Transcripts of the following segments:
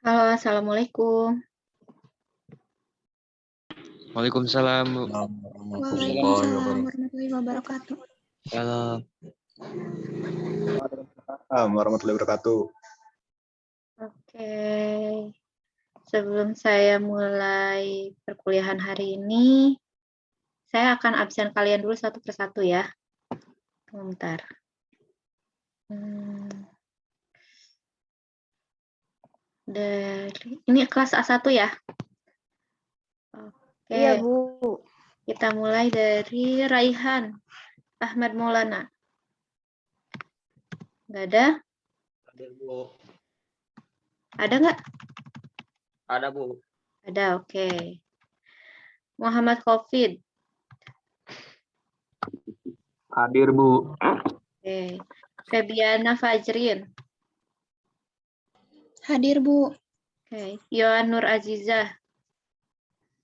Halo, Assalamualaikum. Waalaikumsalam. Waalaikumsalam warahmatullahi wabarakatuh. Salam. Waalaikumsalam warahmatullahi wabarakatuh. Oke, sebelum saya mulai perkuliahan hari ini, saya akan absen kalian dulu satu persatu ya. Bentar. Ini kelas A1 ya? Oke. Iya, Bu. Kita mulai dari Raihan Ahmad Maulana. Nggak ada? Hadir, Bu. Ada nggak? Ada, Bu. Ada, oke. Muhammad Khofid. Hadir, Bu. Oke. Febiana Fajrin. Hadir, Bu. Oke. Yohan Nur Azizah.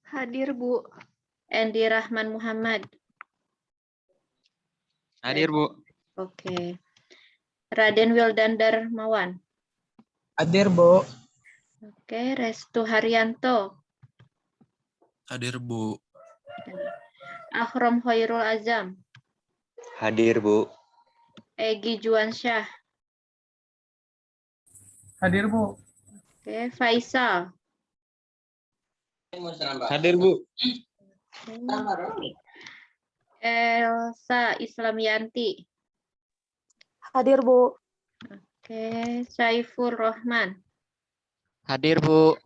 Hadir, Bu. Endi Rahman Muhammad. Hadir, Bu. Oke. Raden Wildan Darmawan. Hadir, Bu. Oke. Restu Haryanto. Hadir, Bu. Ahrom Khairul Azam. Hadir, Bu. Egi Juansyah. Hadir, Bu. Oke. Faisal. Hadir, Bu. Elsa Islamiyanti. Hadir, Bu. Oke. Saiful Rohman. Hadir, Bu.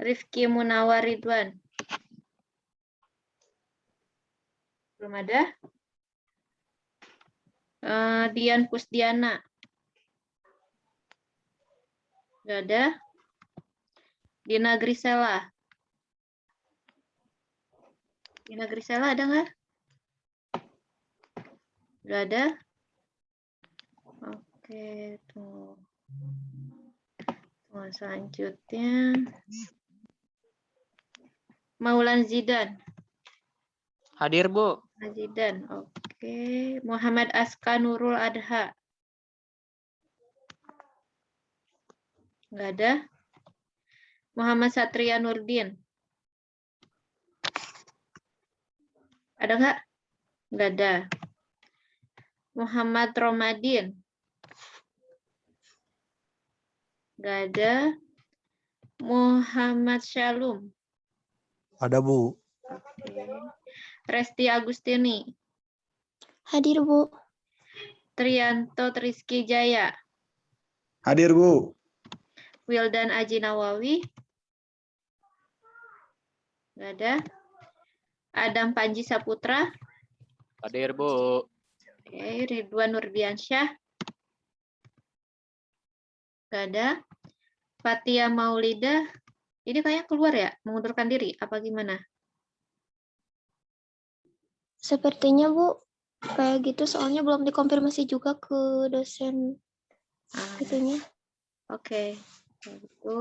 Rifki Munawar Ridwan. Belum ada? Dian Kusdiana. Nggak ada? Dina Grisela. Dina Grisela ada nggak? Nggak ada? Oke, tuh. Tunggu selanjutnya. Maulan Zidan. Hadir, Bu. Zidan, oke. Muhammad Aska Nurul Adha. Nggak ada? Muhammad Satria Nurdin. Ada nggak? Nggak ada. Muhammad Romadin. Nggak ada. Muhammad Shalom. Ada, Bu. Oke. Resti Agustini. Hadir, Bu. Trianto Triski Jaya. Hadir, Bu. Wildan Aji Nawawi. Nggak ada. Adam Panji Saputra. Hadir, Bu. Oke. Ridwan Nurdiansyah. Nggak ada. Fatia Maulida. Ini kayaknya keluar ya? Mengundurkan diri? Apa gimana? Sepertinya, Bu. Kayak gitu, soalnya belum dikonfirmasi juga ke dosen Ah, itunya. Oke. Kalau gitu,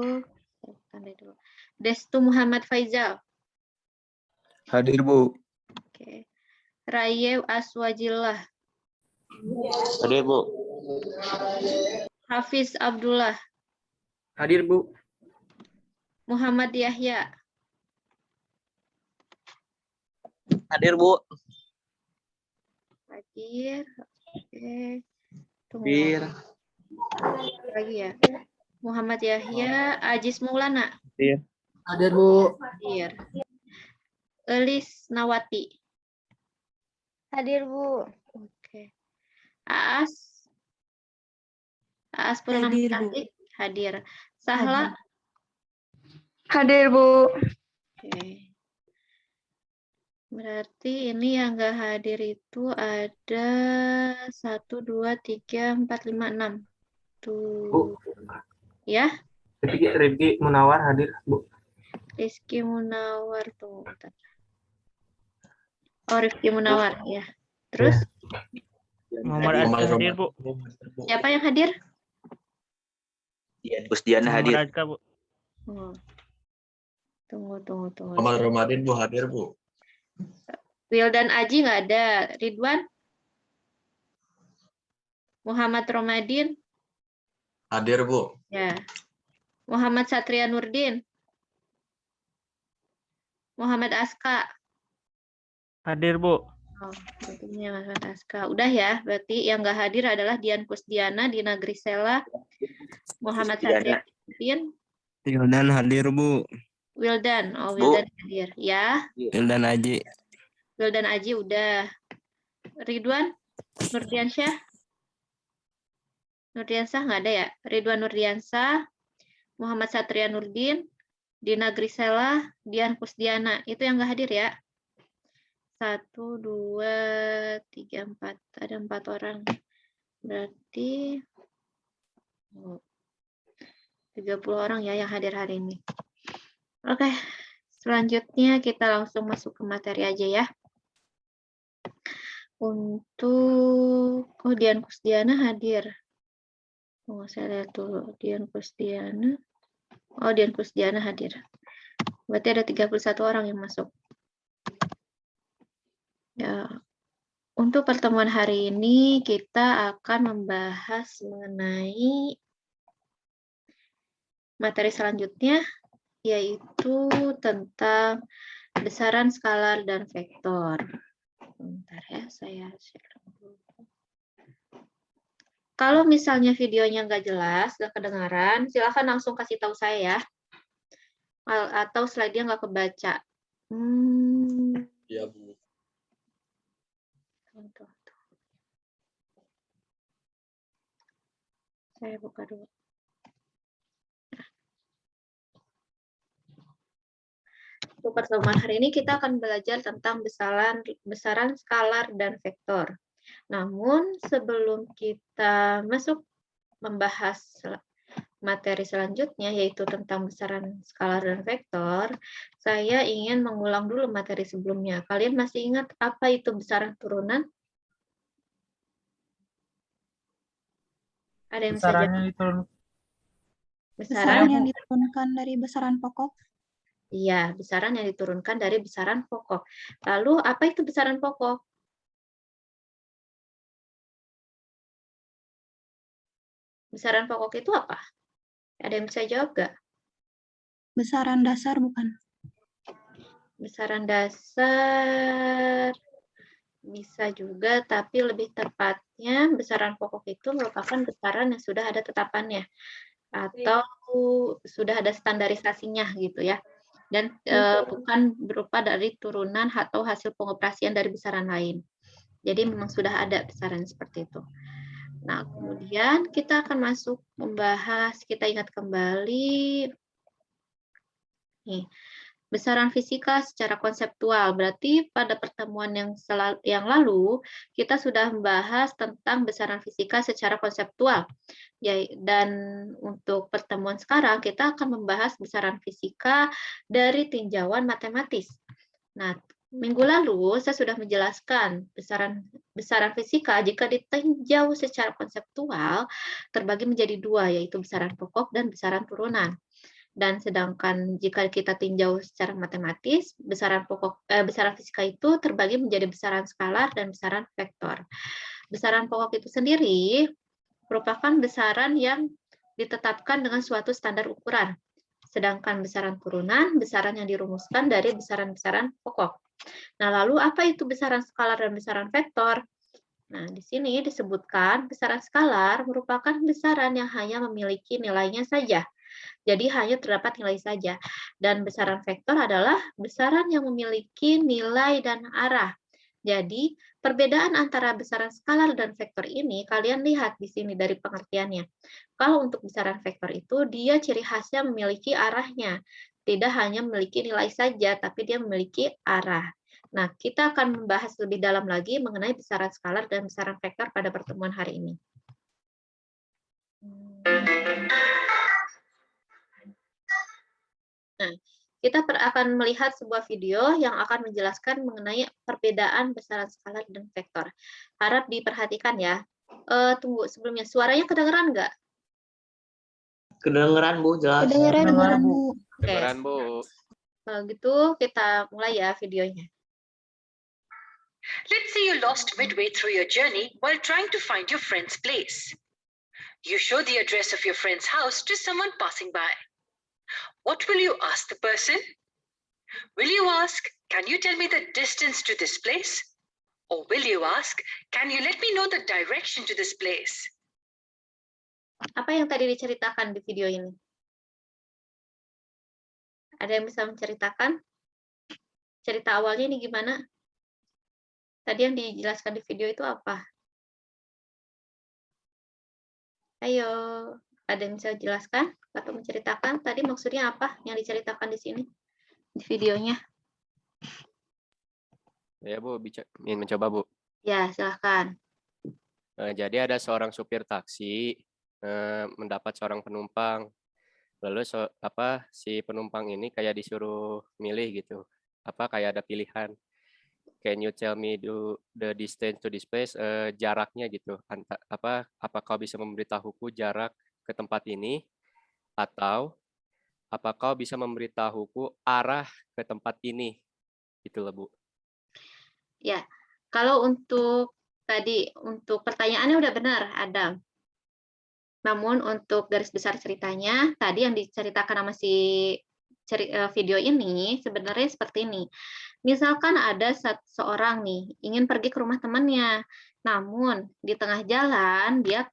saya tanda dulu. Destu Muhammad Faizal. Hadir, Bu. Oke. Rayew Aswajillah. Hadir, Bu. Hafiz Abdullah. Hadir, Bu. Muhammad Yahya. Hadir, Bu. Hadir. Oke. Tunggu Hadir. lagi ya. Muhammad Yahya. Ajis Maulana. Hadir, Bu. Hadir. Elis Nawati. Hadir, Bu. Oke. Aas. Aas Purnama Hadir, Bu. Cantik. Hadir. Sahla. Hadir, Bu. Oke. Berarti ini yang nggak hadir itu ada 1, 2, 3, 4, 5, 6. Tuh. Ya, Rifki Munawar hadir, Bu. Rizky Munawar tuh. Bentar. Oh, Rizky Munawar ya. Terus Muhammad Azka hadir, Bu. siapa yang hadir? Kusdiana hadir. Muhammad Azka, Bu. Oh. Tunggu. Muhammad Romadin, Bu. Hadir, Bu. Wildan Aji nggak ada. Ridwan? Muhammad Romadin? Hadir, Bu. Ya. Muhammad Satria Nurdin? Muhammad Aska? Hadir, Bu. Oh, berarti Muhammad Aska. Udah ya, berarti yang nggak hadir adalah Dian Kusdiana, Dina Grisela, Muhammad Satria Nurdin, Wildan hadir, Bu. Wildan. Oh, Bu. Wildan hadir. Ya, Wildan Aji. Wildan Aji udah. Ridwan Nurdiansyah? Nurdiansyah nggak ada ya? Ridwan Nurdiansyah, Muhammad Satria Nurdin, Dina Grisela, Dian Kusdiana. Itu yang nggak hadir ya? 1, 2, 3, 4. Ada 4 orang. Berarti 30 orang ya yang hadir hari ini. Oke, selanjutnya kita langsung masuk ke materi aja ya. Untuk Dian Kusdiana hadir. Tunggu saya lihat dulu. Dian Kusdiana. Oh, Dian Kusdiana hadir. Berarti ada 31 orang yang masuk. Ya. Untuk pertemuan hari ini kita akan membahas mengenai materi selanjutnya, yaitu tentang besaran skalar dan vektor. Bentar ya, saya share dulu. Kalau misalnya videonya nggak jelas, nggak kedengaran, silakan langsung kasih tahu saya ya. Atau slide-nya nggak kebaca. Iya, Bu. Tuh. Saya buka dulu. Untuk pertemuan hari ini kita akan belajar tentang besaran skalar dan vektor. Namun sebelum kita masuk membahas materi selanjutnya, yaitu tentang besaran skalar dan vektor, saya ingin mengulang dulu materi sebelumnya. Kalian masih ingat apa itu besaran turunan? Ada yang bisa jawab? Besaran yang diturunkan dari besaran pokok. Iya, besaran yang diturunkan dari besaran pokok. Lalu, apa itu besaran pokok? Besaran pokok itu apa? Ada yang bisa jawab nggak? Besaran dasar bukan? Besaran dasar bisa juga, tapi lebih tepatnya besaran pokok itu merupakan besaran yang sudah ada tetapannya atau sudah ada standarisasinya gitu ya. Dan bukan berupa dari turunan atau hasil pengoperasian dari besaran lain. Jadi memang sudah ada besaran seperti itu. Nah, kemudian kita akan masuk membahas, kita ingat kembali nih, besaran fisika secara konseptual. Berarti pada pertemuan yang lalu kita sudah membahas tentang besaran fisika secara konseptual. Ya, dan untuk pertemuan sekarang kita akan membahas besaran fisika dari tinjauan matematis. Nah, minggu lalu saya sudah menjelaskan besaran fisika jika ditinjau secara konseptual terbagi menjadi dua, yaitu besaran pokok dan besaran turunan. Dan sedangkan jika kita tinjau secara matematis, besaran fisika itu terbagi menjadi besaran skalar dan besaran vektor. Besaran pokok itu sendiri merupakan besaran yang ditetapkan dengan suatu standar ukuran. Sedangkan besaran turunan, besaran yang dirumuskan dari besaran-besaran pokok. Nah, lalu apa itu besaran skalar dan besaran vektor? Nah, di sini disebutkan besaran skalar merupakan besaran yang hanya memiliki nilainya saja. Jadi hanya terdapat nilai saja. Dan besaran vektor adalah besaran yang memiliki nilai dan arah. Jadi, perbedaan antara besaran skalar dan vektor ini, kalian lihat di sini dari pengertiannya. Kalau untuk besaran vektor itu, dia ciri khasnya memiliki arahnya. Tidak hanya memiliki nilai saja, tapi dia memiliki arah. Nah, kita akan membahas lebih dalam lagi mengenai besaran skalar dan besaran vektor pada pertemuan hari ini. Nah, kita akan melihat sebuah video yang akan menjelaskan mengenai perbedaan besaran skalar dan vektor. Harap diperhatikan ya. Tunggu sebelumnya, suaranya kedengeran nggak? Kedengeran Bu, jelas. Kedengeran, Bu. Kedengeran, Bu. Kalau gitu kita mulai ya videonya. Let's say you lost midway through your journey while trying to find your friend's place. You show the address of your friend's house to someone passing by. What will you ask the person? Will you ask, can you tell me the distance to this place? Or will you ask, can you let me know the direction to this place? Apa yang tadi diceritakan di video ini? Ada yang bisa menceritakan? Cerita awalnya ini gimana? Tadi yang dijelaskan di video itu apa? Ayo, ada yang bisa jelaskan atau menceritakan? Tadi maksudnya apa yang diceritakan di sini? Di videonya. Ya, Bu, ingin mencoba, Bu. Ya, silahkan. Jadi ada seorang supir taksi mendapat seorang penumpang. Lalu si penumpang ini kayak disuruh milih gitu. Kayak ada pilihan. Can you tell me the distance to this place? Jaraknya gitu. Apa kau bisa memberitahuku jarak ke tempat ini? Atau apa kau bisa memberitahuku arah ke tempat ini? Itulah, Bu. Ya, kalau untuk pertanyaannya udah benar, Adam. Namun untuk garis besar ceritanya, tadi yang diceritakan sama video ini sebenarnya seperti ini. Misalkan ada seorang nih ingin pergi ke rumah temannya, namun di tengah jalan dia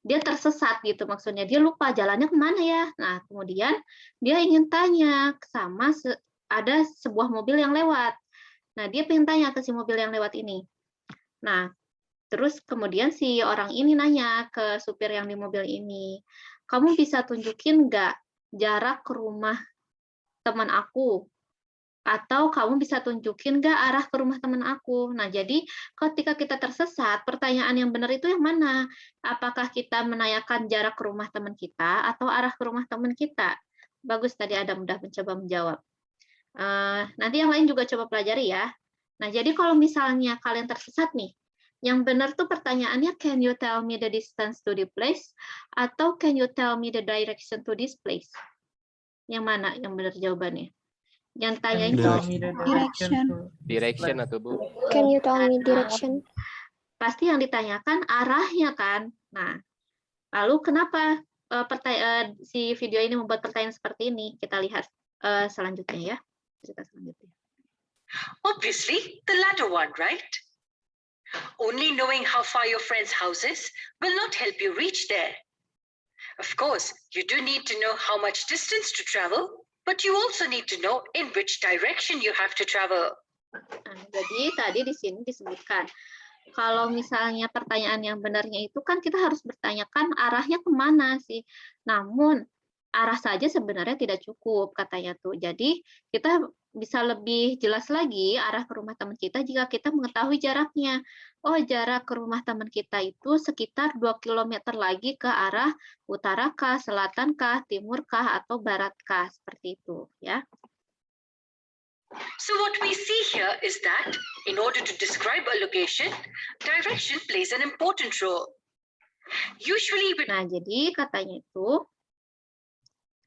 tersesat gitu, maksudnya dia lupa jalannya kemana ya. Nah, kemudian dia ingin tanya sama ada sebuah mobil yang lewat. Nah, dia pengen tanya ke si mobil yang lewat ini. Nah, terus kemudian si orang ini nanya ke supir yang di mobil ini, kamu bisa tunjukin nggak jarak ke rumah teman aku? Atau kamu bisa tunjukin nggak arah ke rumah teman aku? Nah, jadi ketika kita tersesat, pertanyaan yang benar itu yang mana? Apakah kita menanyakan jarak ke rumah teman kita atau arah ke rumah teman kita? Bagus, tadi Adam udah mencoba menjawab. Nanti yang lain juga coba pelajari ya. Nah, jadi kalau misalnya kalian tersesat nih, yang benar tuh pertanyaannya, can you tell me the distance to the place? Atau can you tell me the direction to this place? Yang mana yang benar jawabannya? Yang tanyain Direction atau Bu? Can you tell me direction? Pasti yang ditanyakan arahnya kan. Nah, lalu kenapa si video ini membuat pertanyaan seperti ini? Kita lihat selanjutnya ya. Cerita selanjutnya. Obviously, the latter one, right? Only knowing how far your friend's house is will not help you reach there. Of course, you do need to know how much distance to travel, but you also need to know in which direction you have to travel. Nah, jadi tadi di sini disebutkan, kalau misalnya pertanyaan yang benarnya itu kan kita harus bertanyakan arahnya kemana sih. Namun arah saja sebenarnya tidak cukup katanya tuh. Jadi kita bisa lebih jelas lagi arah ke rumah teman kita jika kita mengetahui jaraknya. Oh, jarak ke rumah teman kita itu sekitar 2 km lagi ke arah utara kah, selatan kah, timur kah, atau barat kah, seperti itu ya. So what we see here is that in order to describe a location, direction plays an important role. Usually with Nah, jadi katanya itu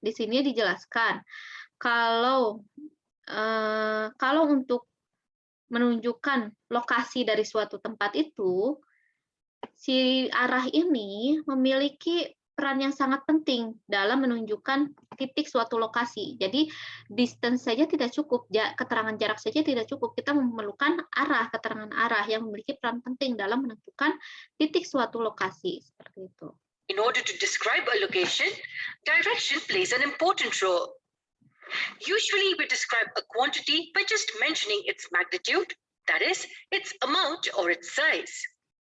di sini dijelaskan kalau untuk menunjukkan lokasi dari suatu tempat itu, si arah ini memiliki peran yang sangat penting dalam menunjukkan titik suatu lokasi. Jadi distance saja tidak cukup, keterangan jarak saja tidak cukup. Kita memerlukan keterangan arah yang memiliki peran penting dalam menentukan titik suatu lokasi. Seperti itu. in order to describe a location, direction plays an important role. Usually we describe a quantity by just mentioning its magnitude, that is, its amount or its size.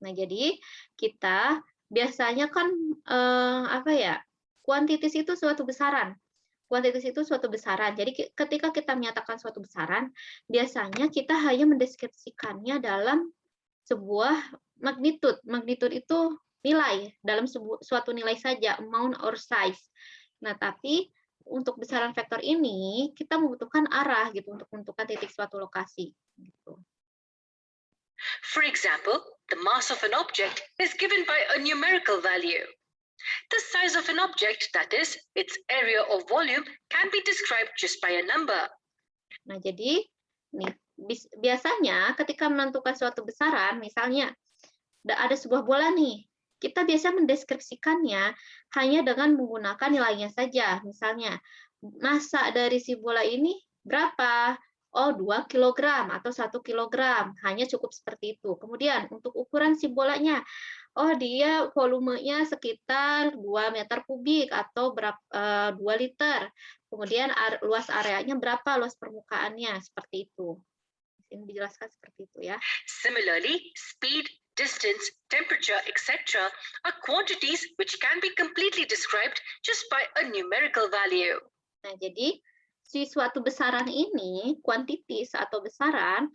Nah, jadi kita biasanya kan kuantitas itu suatu besaran. Kuantitas itu suatu besaran. Jadi ketika kita menyatakan suatu besaran, biasanya kita hanya mendeskripsikannya dalam sebuah magnitud. Magnitud itu nilai, dalam suatu nilai saja, amount or size. Nah, tapi untuk besaran vektor ini kita membutuhkan arah gitu untuk menentukan titik suatu lokasi. Gitu. For example, the mass of an object is given by a numerical value. The size of an object, that is, its area or volume, can be described just by a number. Nah, jadi nih, biasanya ketika menentukan suatu besaran, misalnya ada sebuah bola nih, kita biasa mendeskripsikannya hanya dengan menggunakan nilainya saja. Misalnya, massa dari si bola ini berapa? Oh, 2 kg atau 1 kg. Hanya cukup seperti itu. Kemudian, untuk ukuran si bolanya, oh dia volumenya sekitar 2 meter kubik atau 2 liter. Kemudian luas areanya berapa, luas permukaannya, seperti itu. Ini dijelaskan seperti itu ya. Similarly, speed, distance, temperature, etc. are quantities which can be completely described just by a numerical value. Nah, jadi si suatu besaran ini, kuantitas atau besaran,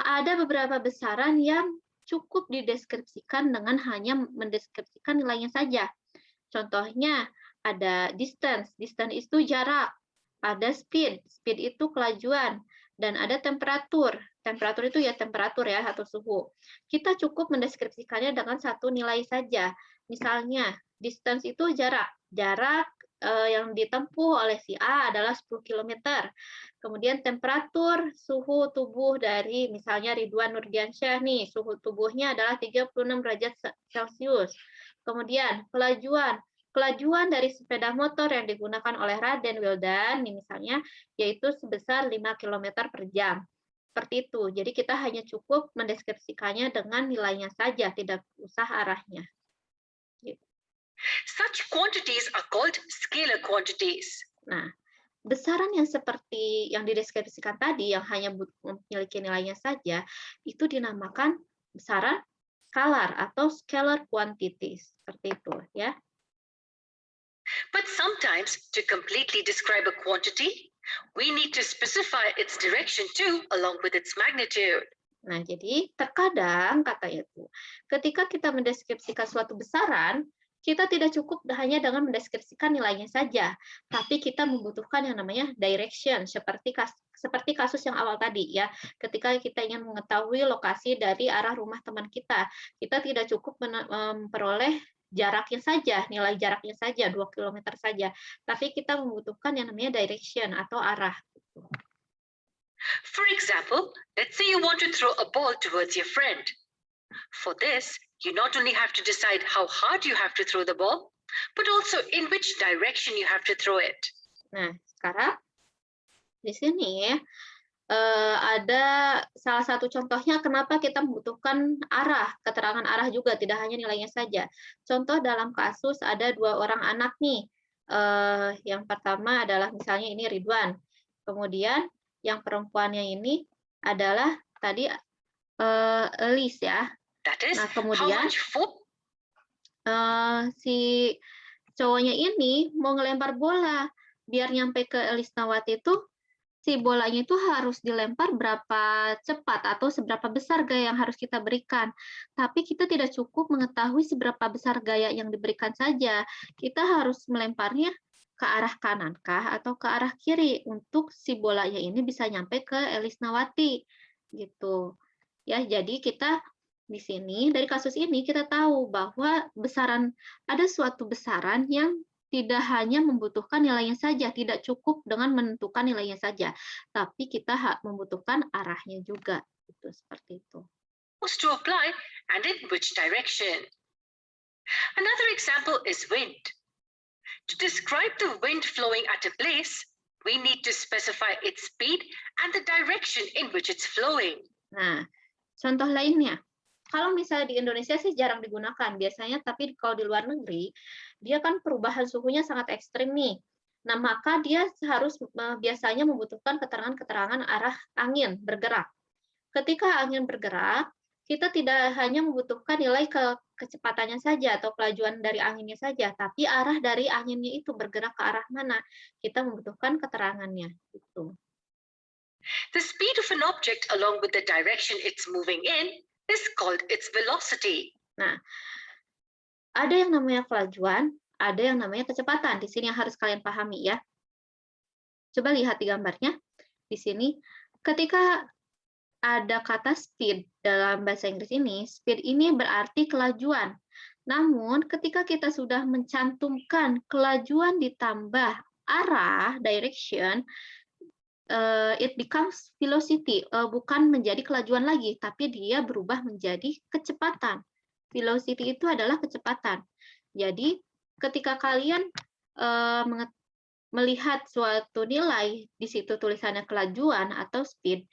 ada beberapa besaran yang cukup dideskripsikan dengan hanya mendeskripsikan nilainya saja. Contohnya ada distance, distance itu jarak, ada speed, speed itu kelajuan, dan ada temperatur. Temperatur itu ya temperatur ya atau suhu. Kita cukup mendeskripsikannya dengan satu nilai saja. Misalnya distance itu jarak. Jarak yang ditempuh oleh si A adalah 10 km. Kemudian temperatur suhu tubuh dari misalnya Ridwan Nurdiansyah nih, suhu tubuhnya adalah 36 derajat Celcius. Kemudian kelajuan dari sepeda motor yang digunakan oleh Raden Wildan nih misalnya yaitu sebesar 5 km per jam. Seperti itu. Jadi kita hanya cukup mendeskripsikannya dengan nilainya saja, tidak usah arahnya. Gitu. Such quantities are called scalar quantities. Nah, besaran yang seperti yang dideskripsikan tadi, yang hanya memiliki nilainya saja, itu dinamakan besaran skalar atau scalar quantities. Seperti itu, ya. But sometimes, to completely describe a quantity, we need to specify its direction too, along with its magnitude. Nah, jadi terkadang katanya itu, ketika kita mendeskripsikan suatu besaran, kita tidak cukup hanya dengan mendeskripsikan nilainya saja, tapi kita membutuhkan yang namanya direction, seperti kasus yang awal tadi ya. Ketika kita ingin mengetahui lokasi dari arah rumah teman kita tidak cukup memperoleh jaraknya saja, nilai jaraknya saja 2 km saja, tapi kita membutuhkan yang namanya direction atau arah. For example, let's say you want to throw a ball towards your friend. For this, you not only have to decide how hard you have to throw the ball, but also in which direction you have to throw it. Nah, sekarang di sini ada salah satu contohnya kenapa kita membutuhkan arah, keterangan arah juga, tidak hanya nilainya saja. Contoh dalam kasus ada 2 orang anak nih. Yang pertama adalah misalnya ini Ridwan. Kemudian yang perempuannya ini adalah tadi Elis ya. That is, Nah, how kemudian much food? si cowoknya ini mau ngelempar bola. Biar nyampe ke Elisnawati itu, si bolanya itu harus dilempar berapa cepat atau seberapa besar gaya yang harus kita berikan. Tapi kita tidak cukup mengetahui seberapa besar gaya yang diberikan saja. Kita harus melemparnya ke arah kanankah atau ke arah kiri untuk si bolanya ini bisa nyampe ke Elisnawati gitu. Ya, jadi kita di sini dari kasus ini kita tahu bahwa ada suatu besaran yang tidak hanya membutuhkan nilainya saja, tidak cukup dengan menentukan nilainya saja, tapi kita membutuhkan arahnya juga. Itu seperti itu. To apply and in which direction? Another example is wind. To describe the wind flowing at a place, we need to specify its speed and the direction in which it's flowing. Nah, contoh lainnya. Kalau misalnya di Indonesia sih jarang digunakan biasanya, tapi kalau di luar negeri, dia kan perubahan suhunya sangat ekstrim nih. Nah, maka dia harus biasanya membutuhkan keterangan-keterangan arah angin bergerak. Ketika angin bergerak, kita tidak hanya membutuhkan nilai kecepatannya saja atau kelajuan dari anginnya saja, tapi arah dari anginnya itu bergerak ke arah mana. Kita membutuhkan keterangannya. Gitu. The speed of an object along with the direction it's moving in is called its velocity. Nah, ada yang namanya kelajuan, ada yang namanya kecepatan. Di sini yang harus kalian pahami ya. Coba lihat di gambarnya. Di sini, ketika ada kata speed dalam bahasa Inggris ini, speed ini berarti kelajuan. Namun, ketika kita sudah mencantumkan kelajuan ditambah arah, direction, it becomes velocity, bukan menjadi kelajuan lagi, tapi dia berubah menjadi kecepatan. Velocity itu adalah kecepatan. Jadi, ketika kalian melihat suatu nilai, di situ tulisannya kelajuan atau speed,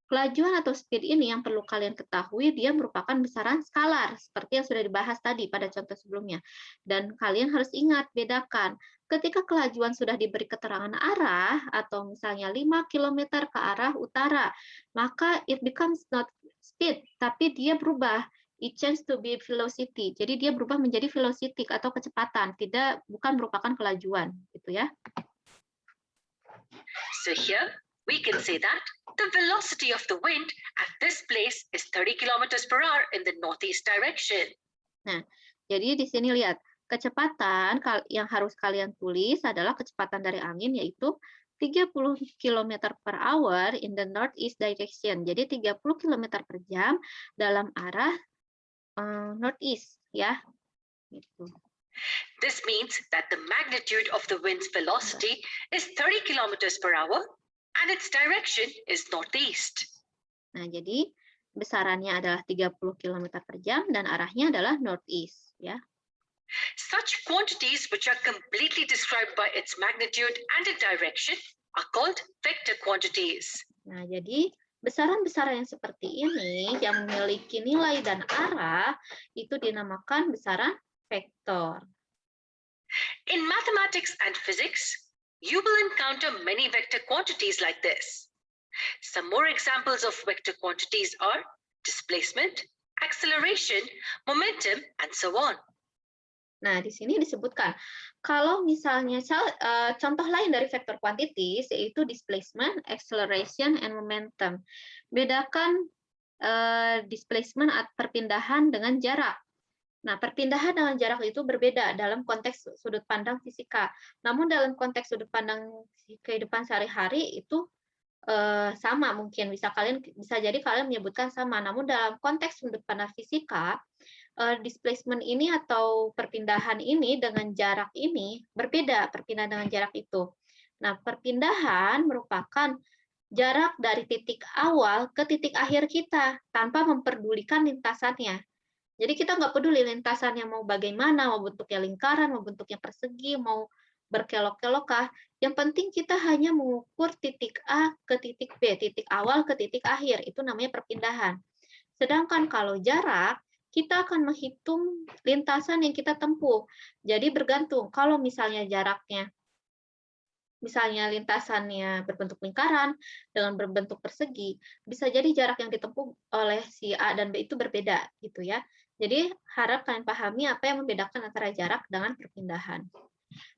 kelajuan atau speed ini yang perlu kalian ketahui, dia merupakan besaran skalar, seperti yang sudah dibahas tadi pada contoh sebelumnya. Dan kalian harus ingat, bedakan. Ketika kelajuan sudah diberi keterangan arah, atau misalnya 5 km ke arah utara, maka it becomes not speed, tapi dia berubah. It changes to be velocity. Jadi dia berubah menjadi velocity atau kecepatan, bukan merupakan kelajuan, gitu ya. So here we can say that the velocity of the wind at this place is 30 kilometers per hour in the northeast direction. Nah, jadi di sini lihat, kecepatan yang harus kalian tulis adalah kecepatan dari angin, yaitu 30 km per hour in the northeast direction. Jadi 30 km per jam dalam arah northeast, ya. Gitu. This means that the magnitude of the wind's velocity is 30 kilometers per hour and its direction is northeast. Nah, jadi besarannya adalah 30 km per jam dan arahnya adalah northeast, ya. Such quantities which are completely described by its magnitude and its direction are called vector quantities. Nah, jadi besaran-besaran yang seperti ini yang memiliki nilai dan arah itu dinamakan besaran vektor. In mathematics and physics, you will encounter many vector quantities like this. Some more examples of vector quantities are displacement, acceleration, momentum, and so on. Nah, di sini disebutkan, kalau misalnya contoh lain dari vektor quantities yaitu displacement, acceleration, and momentum. Bedakan displacement atau perpindahan dengan jarak. Nah, perpindahan dengan jarak itu berbeda dalam konteks sudut pandang fisika. Namun dalam konteks sudut pandang kehidupan sehari-hari itu sama mungkin, bisa jadi kalian menyebutkan sama. Namun dalam konteks sudut pandang fisika, displacement ini atau perpindahan ini dengan jarak ini berbeda, perpindahan dengan jarak itu. Nah, perpindahan merupakan jarak dari titik awal ke titik akhir kita tanpa memperdulikan lintasannya. Jadi kita nggak peduli lintasannya mau bagaimana, mau bentuknya lingkaran, mau bentuknya persegi, mau berkelok-kelokkah, Yang penting kita hanya mengukur titik A ke titik B, titik awal ke titik akhir, itu namanya perpindahan. Sedangkan kalau jarak, kita akan menghitung lintasan yang kita tempuh. Jadi bergantung, kalau misalnya jaraknya, misalnya lintasannya berbentuk lingkaran dengan berbentuk persegi, bisa jadi jarak yang ditempuh oleh si A dan B itu berbeda, gitu ya. Jadi harap kalian pahami apa yang membedakan antara jarak dengan perpindahan.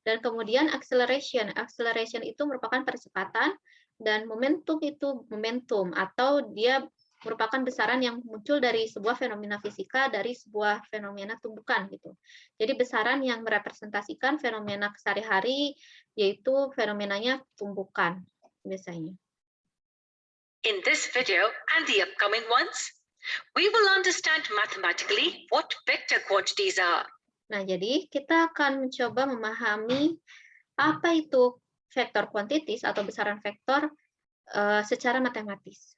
Dan kemudian acceleration. Acceleration itu merupakan percepatan dan momentum itu momentum atau dia merupakan besaran yang muncul dari sebuah fenomena fisika, dari sebuah fenomena tumbukan gitu. Jadi besaran yang merepresentasikan fenomena sehari-hari yaitu fenomenanya tumbukan biasanya. In this video and the upcoming ones, we will understand mathematically what vector quantities are. Nah, jadi kita akan mencoba memahami apa itu vektor kuantitis atau besaran vektor secara matematis.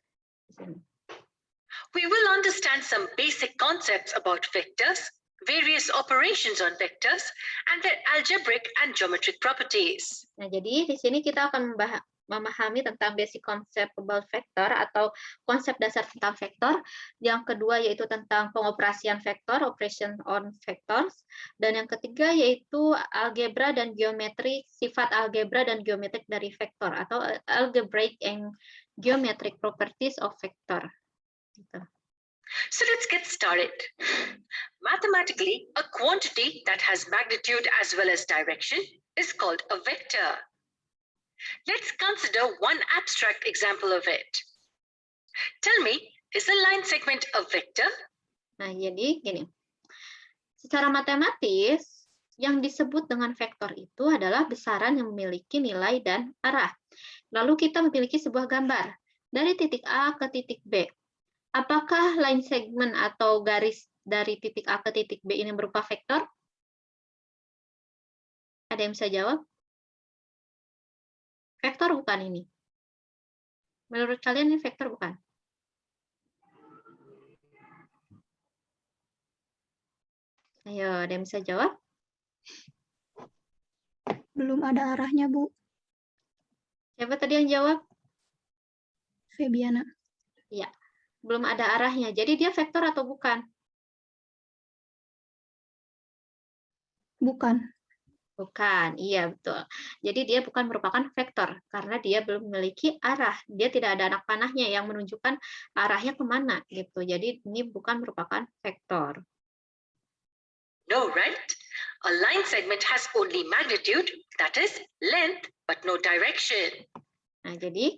We will understand some basic concepts about vectors, various operations on vectors, and their algebraic and geometric properties. Nah, jadi di sini kita akan memahami tentang basic concept about vector atau konsep dasar tentang vektor. Yang kedua yaitu tentang pengoperasian vektor, operation on vectors. Dan yang ketiga yaitu algebra dan geometri, sifat algebra dan geometrik dari vektor atau algebraic and geometric properties of vector. Gitu. So let's get started. Mathematically, a quantity that has magnitude as well as direction is called a vector. Let's consider one abstract example of it. Tell me, is a line segment a vector? Nah, jadi gini. Secara matematis, yang disebut dengan vektor itu adalah besaran yang memiliki nilai dan arah. Lalu kita memiliki sebuah gambar dari titik A ke titik B. Apakah line segment atau garis dari titik A ke titik B ini berupa vektor? Ada yang bisa jawab? Vektor bukan ini. Menurut kalian ini vektor bukan? Ayo, ada yang bisa jawab? Belum ada arahnya, Bu. Siapa tadi yang jawab? Febiana. Iya, belum ada arahnya. Jadi dia vektor atau bukan? Bukan. Bukan, iya betul. Jadi dia bukan merupakan vektor karena dia belum memiliki arah. Dia tidak ada anak panahnya yang menunjukkan arahnya kemana gitu. Jadi ini bukan merupakan vektor. No, right? A line segment has only magnitude, that is length, but no direction. Nah, jadi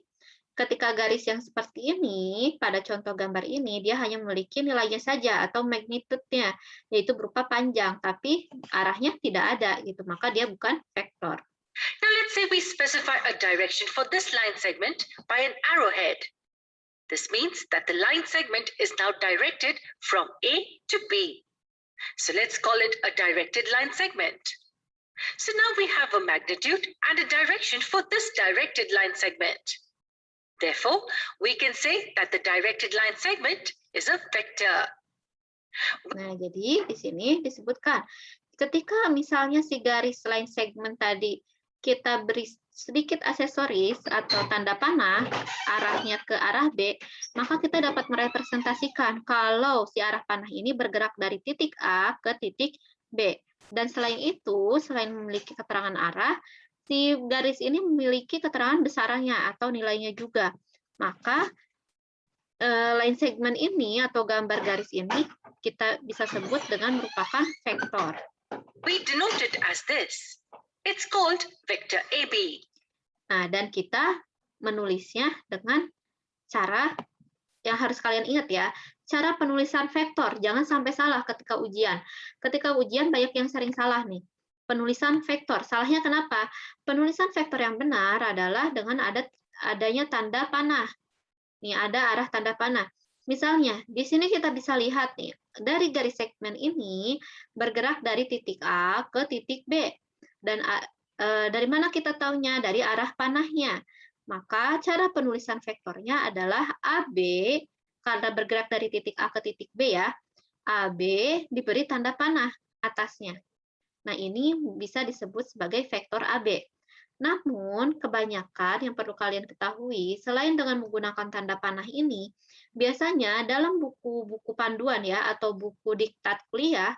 ketika garis yang seperti ini, pada contoh gambar ini, dia hanya memiliki nilainya saja atau magnitude-nya, yaitu berupa panjang, tapi arahnya tidak ada, gitu. Maka dia bukan vektor. Now let's say we specify a direction for this line segment by an arrowhead. This means that the line segment is now directed from A to B. So let's call it a directed line segment. So now we have a magnitude and a direction for this directed line segment. Therefore, we can say that the directed line segment is a vector. Nah, jadi di sini disebutkan, ketika misalnya si garis line segment tadi kita beri sedikit aksesoris atau tanda panah, arahnya ke arah B, maka kita dapat merepresentasikan kalau si arah panah ini bergerak dari titik A ke titik B. Dan selain itu, selain memiliki keterangan arah, si garis ini memiliki keterangan besarannya atau nilainya juga. Maka line segment ini atau gambar garis ini kita bisa sebut dengan merupakan vektor. We denote it as this. It's called vector AB. Nah, dan kita menulisnya dengan cara yang harus kalian ingat ya, cara penulisan vektor. Jangan sampai salah ketika ujian. Ketika ujian banyak yang sering salah nih. Penulisan vektor. Salahnya kenapa? Penulisan vektor yang benar adalah dengan adanya tanda panah. Nih, ada arah tanda panah. Misalnya, di sini kita bisa lihat nih, dari garis segmen ini bergerak dari titik A ke titik B. Dan dari mana kita tahunya? Dari arah panahnya. Maka cara penulisan vektornya adalah AB, karena bergerak dari titik A ke titik B ya, AB diberi tanda panah atasnya. Nah, ini bisa disebut sebagai vektor AB. Namun, kebanyakan yang perlu kalian ketahui, selain dengan menggunakan tanda panah ini, biasanya dalam buku-buku panduan ya atau buku diktat kuliah,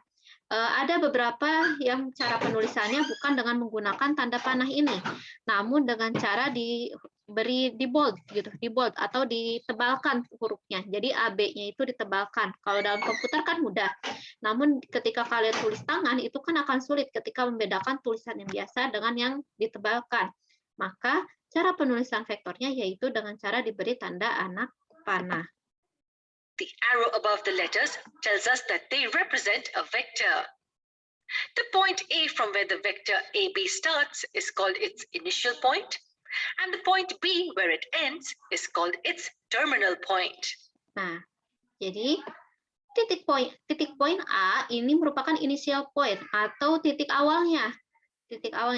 ada beberapa yang cara penulisannya bukan dengan menggunakan tanda panah ini, namun dengan cara diberi di bold gitu, di bold atau ditebalkan hurufnya. Jadi AB-nya itu ditebalkan. Kalau dalam komputer kan mudah. Namun ketika kalian tulis tangan itu kan akan sulit ketika membedakan tulisan yang biasa dengan yang ditebalkan. Maka cara penulisan vektornya yaitu dengan cara diberi tanda anak panah. The arrow above the letters tells us that they represent a vector. The point A from where the vector AB starts is called its initial point, and the point B where it ends is called its terminal point. Nah, jadi titik poin A ini merupakan initial point atau titik awalnya.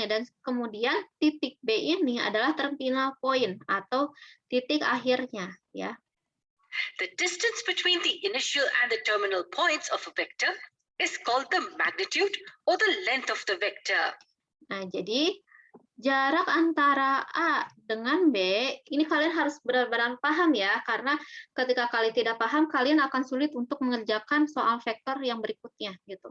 Dan kemudian titik B ini adalah terminal point atau titik akhirnya ya. The distance between the initial and the terminal points of a vector is called the magnitude or the length of the vector. Nah, jadi jarak antara A dengan B, ini kalian harus benar-benar paham ya, karena ketika kalian tidak paham, kalian akan sulit untuk mengerjakan soal vektor yang berikutnya gitu.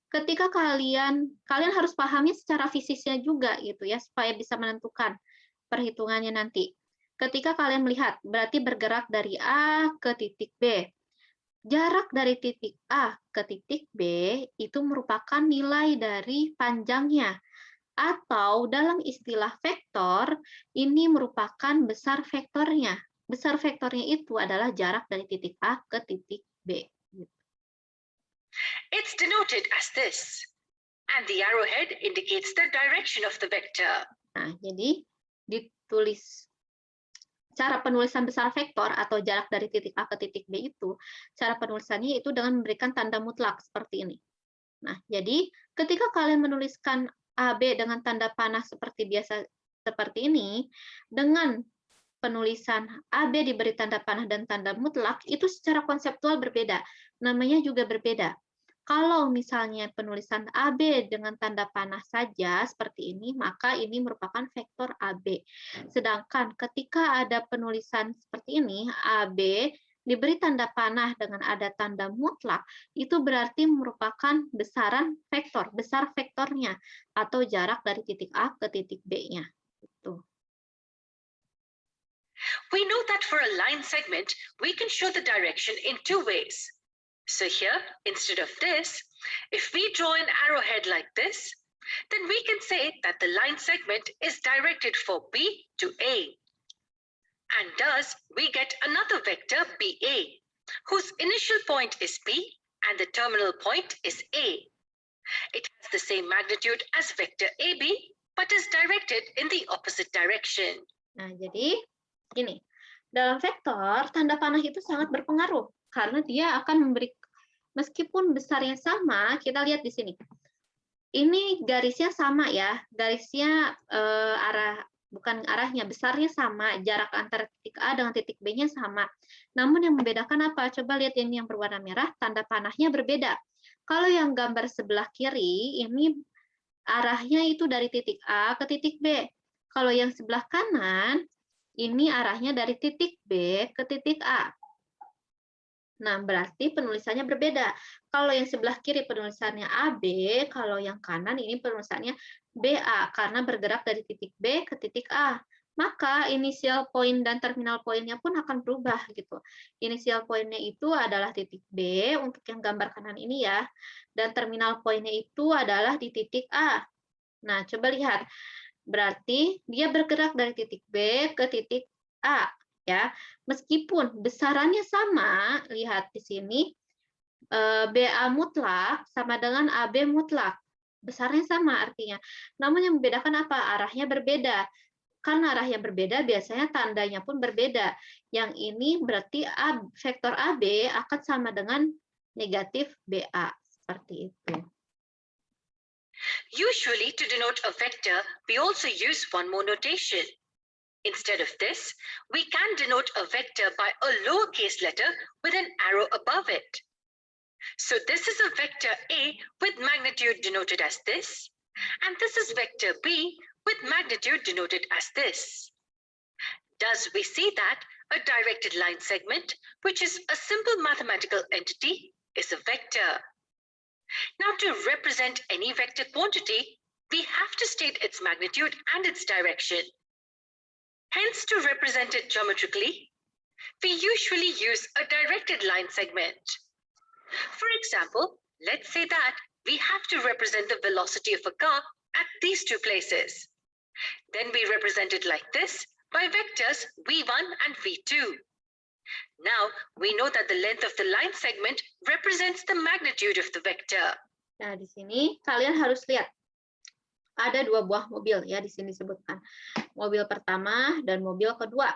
Ketika kalian harus pahami secara fisiknya juga gitu ya, supaya bisa menentukan perhitungannya nanti. Ketika kalian melihat, berarti bergerak dari A ke titik B. Jarak dari titik A ke titik B itu merupakan nilai dari panjangnya. Atau dalam istilah vektor, ini merupakan besar vektornya. Besar vektornya itu adalah jarak dari titik A ke titik B. It's denoted as this, and the arrowhead indicates the direction of the vector. Nah, jadi ditulis cara penulisan besar vektor atau jarak dari titik A ke titik B itu, cara penulisannya itu dengan memberikan tanda mutlak seperti ini. Nah, jadi ketika kalian menuliskan AB dengan tanda panah seperti biasa seperti ini, dengan penulisan AB diberi tanda panah dan tanda mutlak, itu secara konseptual berbeda. Namanya juga berbeda. Kalau misalnya penulisan AB dengan tanda panah saja seperti ini, maka ini merupakan vektor AB. Sedangkan ketika ada penulisan seperti ini, AB diberi tanda panah dengan ada tanda mutlak, itu berarti merupakan besaran vektor, besar vektornya, atau jarak dari titik A ke titik B-nya. We know that for a line segment, we can show the direction in two ways. So here, instead of this, if we draw an arrowhead like this, then we can say that the line segment is directed for B to A. And thus, we get another vector BA, whose initial point is B and the terminal point is A. It has the same magnitude as vector AB, but is directed in the opposite direction. Nah, jadi gini, dalam vektor, tanda panah itu sangat berpengaruh, karena dia akan memberi, meskipun besarnya sama, kita lihat di sini. Ini garisnya sama ya, garisnya bukan arahnya, besarnya sama, jarak antara titik A dengan titik B-nya sama. Namun yang membedakan apa? Coba lihat ini yang berwarna merah, tanda panahnya berbeda. Kalau yang gambar sebelah kiri, ini arahnya itu dari titik A ke titik B. Kalau yang sebelah kanan, ini arahnya dari titik B ke titik A. Nah, berarti penulisannya berbeda. Kalau yang sebelah kiri penulisannya AB, kalau yang kanan ini penulisannya BA, karena bergerak dari titik B ke titik A. Maka initial point dan terminal pointnya pun akan berubah gitu. Initial pointnya itu adalah titik B untuk yang gambar kanan ini ya, dan terminal pointnya itu adalah di titik A. Nah, coba lihat. Berarti dia bergerak dari titik B ke titik A. Ya, meskipun besarannya sama, lihat di sini BA mutlak sama dengan AB mutlak, besarnya sama artinya. Namun yang membedakan apa? Arahnya berbeda. Karena arahnya berbeda, biasanya tandanya pun berbeda. Yang ini berarti vektor AB akan sama dengan negatif BA, seperti itu. Usually, to denote a vector, we also use one more notation. Instead of this, we can denote a vector by a lowercase letter with an arrow above it. So this is a vector A with magnitude denoted as this, and this is vector B with magnitude denoted as this. Thus, we see that a directed line segment, which is a simple mathematical entity, is a vector. Now, to represent any vector quantity, we have to state its magnitude and its direction. Hence, to represent it geometrically, we usually use a directed line segment. For example, let's say that we have to represent the velocity of a car at these two places. Then we represent it like this by vectors v1 and v2. Now, we know that the length of the line segment represents the magnitude of the vector. Nah, di sini kalian harus lihat. Ada dua buah mobil ya di sini disebutkan. Mobil pertama dan mobil kedua.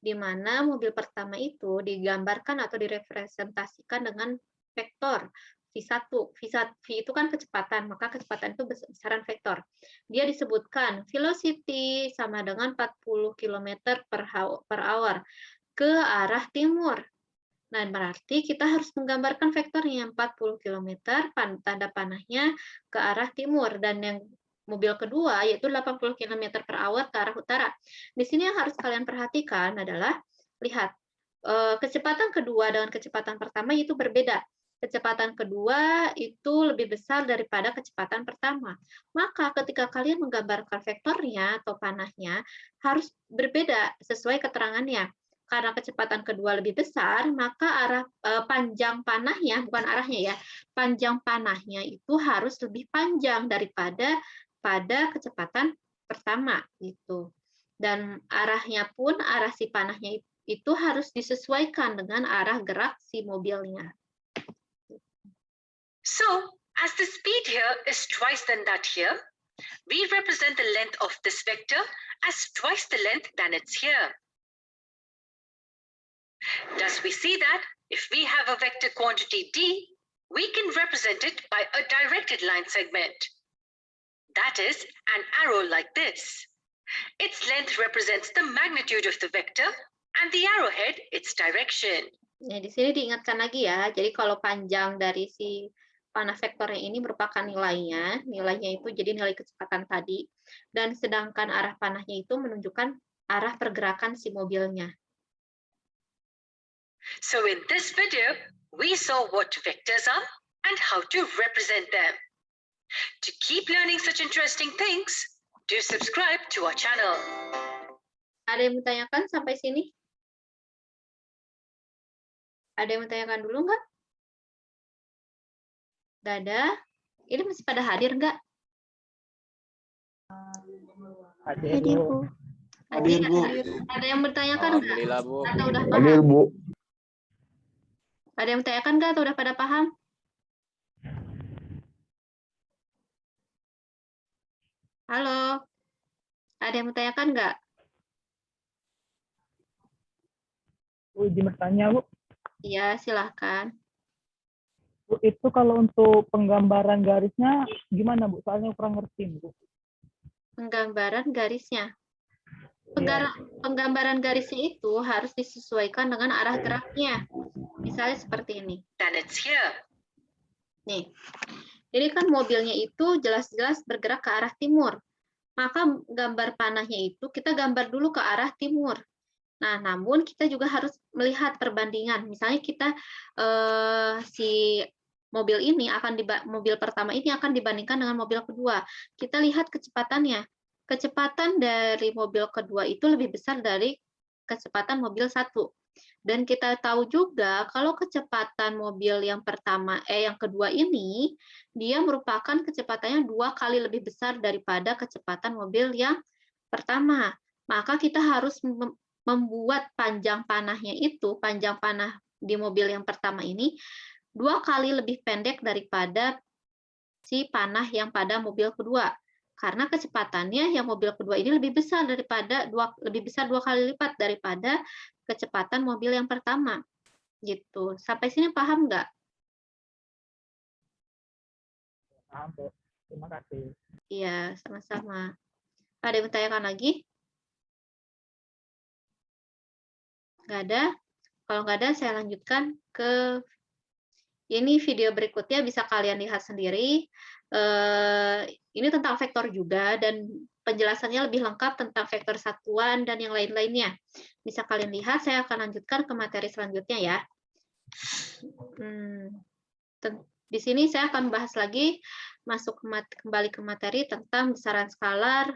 Di mana mobil pertama itu digambarkan atau direpresentasikan dengan vektor V1. V itu kan kecepatan, maka kecepatan itu besaran vektor. Dia disebutkan velocity sama dengan 40 km per hour ke arah timur. Nah, berarti kita harus menggambarkan vektornya 40 km, tanda panahnya ke arah timur, dan yang mobil kedua yaitu 80 km per hour ke arah utara. Di sini yang harus kalian perhatikan adalah, lihat, kecepatan kedua dengan kecepatan pertama itu berbeda. Kecepatan kedua itu lebih besar daripada kecepatan pertama. Maka ketika kalian menggambarkan vektornya atau panahnya harus berbeda sesuai keterangannya. Karena kecepatan kedua lebih besar, maka arah panjang panahnya, bukan arahnya ya, panjang panahnya itu harus lebih panjang daripada pada kecepatan pertama gitu. Dan arahnya pun, arah si panahnya itu harus disesuaikan dengan arah gerak si mobilnya. So, as the speed here is twice than that here, we represent the length of this vector as twice the length than it's here. Thus, we see that if we have a vector quantity d, we can represent it by a directed line segment. That is, an arrow like this. Its length represents the magnitude of the vector, and the arrowhead its direction. Nah, di sini diingatkan lagi ya, jadi kalau panjang dari si panah vektornya ini merupakan nilainya itu jadi nilai kecepatan tadi, dan sedangkan arah panahnya itu menunjukkan arah pergerakan si mobilnya. So in this video, we saw what vectors are and how to represent them. To keep learning such interesting things, do subscribe to our channel. Ada yang bertanyakan sampai sini? Ada yang bertanyakan dulu nggak? Nggak ada? Ini masih pada hadir nggak? Hadir, Bu. Hadir, Bu. Ada yang bertanyakan nggak? Alhamdulillah, Bu. Atau udah Hadir, paham? Bu. Ada yang bertanyakan nggak atau udah pada paham? Halo? Ada yang bertanyakan nggak? Bu, izin bertanya, Bu. Iya, silahkan. Bu, itu kalau untuk penggambaran garisnya gimana, Bu? Soalnya kurang ngerti, Bu. Penggambaran garisnya. Iya. Penggambaran garisnya itu harus disesuaikan dengan arah geraknya. Misalnya seperti ini. Then it's here. Nih, ini kan mobilnya itu jelas-jelas bergerak ke arah timur. Maka gambar panahnya itu kita gambar dulu ke arah timur. Nah, namun kita juga harus melihat perbandingan. Misalnya kita si mobil ini mobil pertama ini akan dibandingkan dengan mobil kedua. Kita lihat kecepatannya. Kecepatan dari mobil kedua itu lebih besar dari kecepatan mobil satu. Dan kita tahu juga kalau kecepatan mobil yang kedua ini, dia merupakan kecepatannya 2 kali lebih besar daripada kecepatan mobil yang pertama. Maka kita harus membuat panjang panahnya itu, panjang panah di mobil yang pertama ini 2 kali lebih pendek daripada si panah yang pada mobil kedua. Karena kecepatannya yang mobil kedua ini lebih besar 2 kali lipat daripada kecepatan mobil yang pertama. Gitu. Sampai sini paham nggak? Paham, Bu. Terima kasih. Iya, sama-sama. Ada yang bertanyakan lagi? Nggak ada? Kalau nggak ada, saya lanjutkan ke ini video berikutnya, bisa kalian lihat sendiri. Ini tentang vektor juga, dan penjelasannya lebih lengkap tentang vektor satuan dan yang lain-lainnya. Bisa kalian lihat, saya akan lanjutkan ke materi selanjutnya ya. Di sini saya akan bahas lagi, kembali ke materi tentang besaran skalar,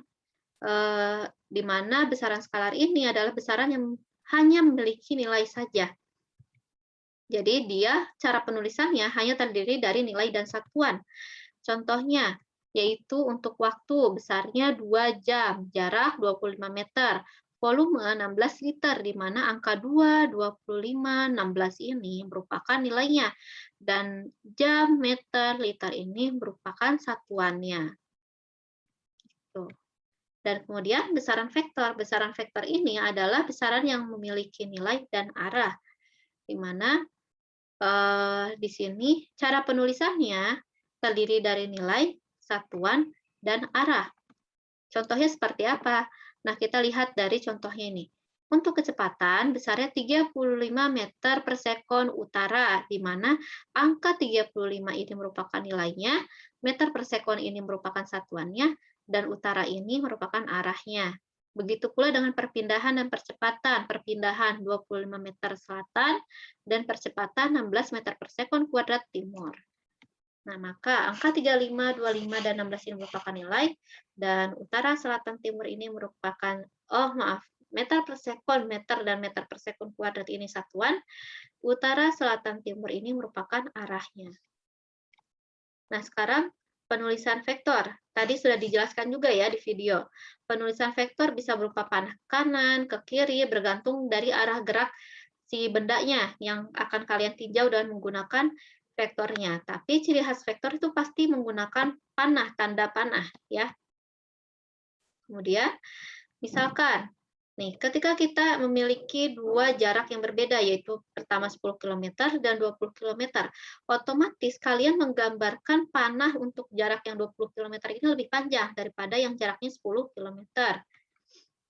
di mana besaran skalar ini adalah besaran yang hanya memiliki nilai saja. Jadi dia cara penulisannya hanya terdiri dari nilai dan satuan. Contohnya, yaitu untuk waktu besarnya 2 jam, jarak 25 meter, volume 16 liter, di mana angka 2, 25, 16 ini merupakan nilainya, dan jam, meter, liter ini merupakan satuannya. Dan kemudian besaran vektor. Besaran vektor ini adalah besaran yang memiliki nilai dan arah, di mana di sini cara penulisannya terdiri dari nilai, satuan, dan arah. Contohnya seperti apa? Nah, kita lihat dari contohnya ini. Untuk kecepatan, besarnya 35 meter per sekon utara, di mana angka 35 ini merupakan nilainya, meter per sekon ini merupakan satuannya, dan utara ini merupakan arahnya. Begitu pula dengan perpindahan dan percepatan. Perpindahan 25 meter selatan, dan percepatan 16 meter per sekon kuadrat timur. Nah, maka angka 35, 25, dan 16 ini merupakan nilai, dan utara, selatan, timur ini merupakan, meter per sekon, meter dan meter per sekon kuadrat ini satuan, utara, selatan, timur ini merupakan arahnya. Nah, sekarang penulisan vektor. Tadi sudah dijelaskan juga ya di video. Penulisan vektor bisa berupa panah kanan, ke kiri, bergantung dari arah gerak si bendanya yang akan kalian tinjau dan menggunakan vektornya. Tapi ciri khas vektor itu pasti menggunakan panah, tanda panah ya. Kemudian misalkan nih, ketika kita memiliki dua jarak yang berbeda, yaitu pertama 10 km dan 20 km, otomatis kalian menggambarkan panah untuk jarak yang 20 km ini lebih panjang daripada yang jaraknya 10 km.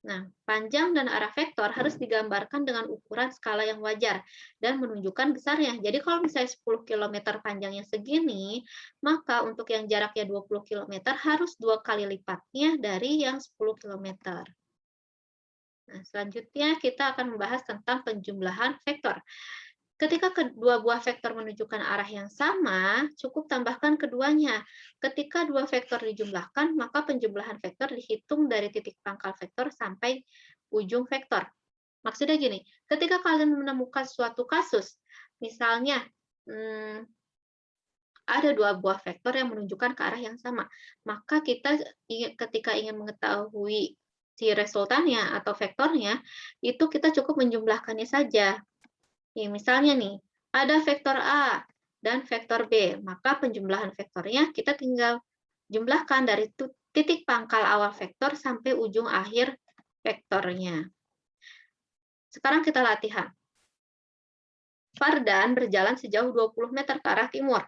Nah, panjang dan arah vektor harus digambarkan dengan ukuran skala yang wajar dan menunjukkan besarnya. Jadi kalau misalnya 10 km panjangnya segini, maka untuk yang jaraknya 20 km harus 2 kali lipatnya dari yang 10 km. Nah, selanjutnya kita akan membahas tentang penjumlahan vektor. Ketika kedua buah vektor menunjukkan arah yang sama, cukup tambahkan keduanya. Ketika dua vektor dijumlahkan, maka penjumlahan vektor dihitung dari titik pangkal vektor sampai ujung vektor. Maksudnya gini, ketika kalian menemukan suatu kasus, misalnya ada dua buah vektor yang menunjukkan ke arah yang sama, maka kita ketika ingin mengetahui si resultannya atau vektornya, itu kita cukup menjumlahkannya saja. Misalnya nih, ada vektor A dan vektor B, maka penjumlahan vektornya kita tinggal jumlahkan dari titik pangkal awal vektor sampai ujung akhir vektornya. Sekarang kita latihan. Fardan berjalan sejauh 20 meter ke arah timur.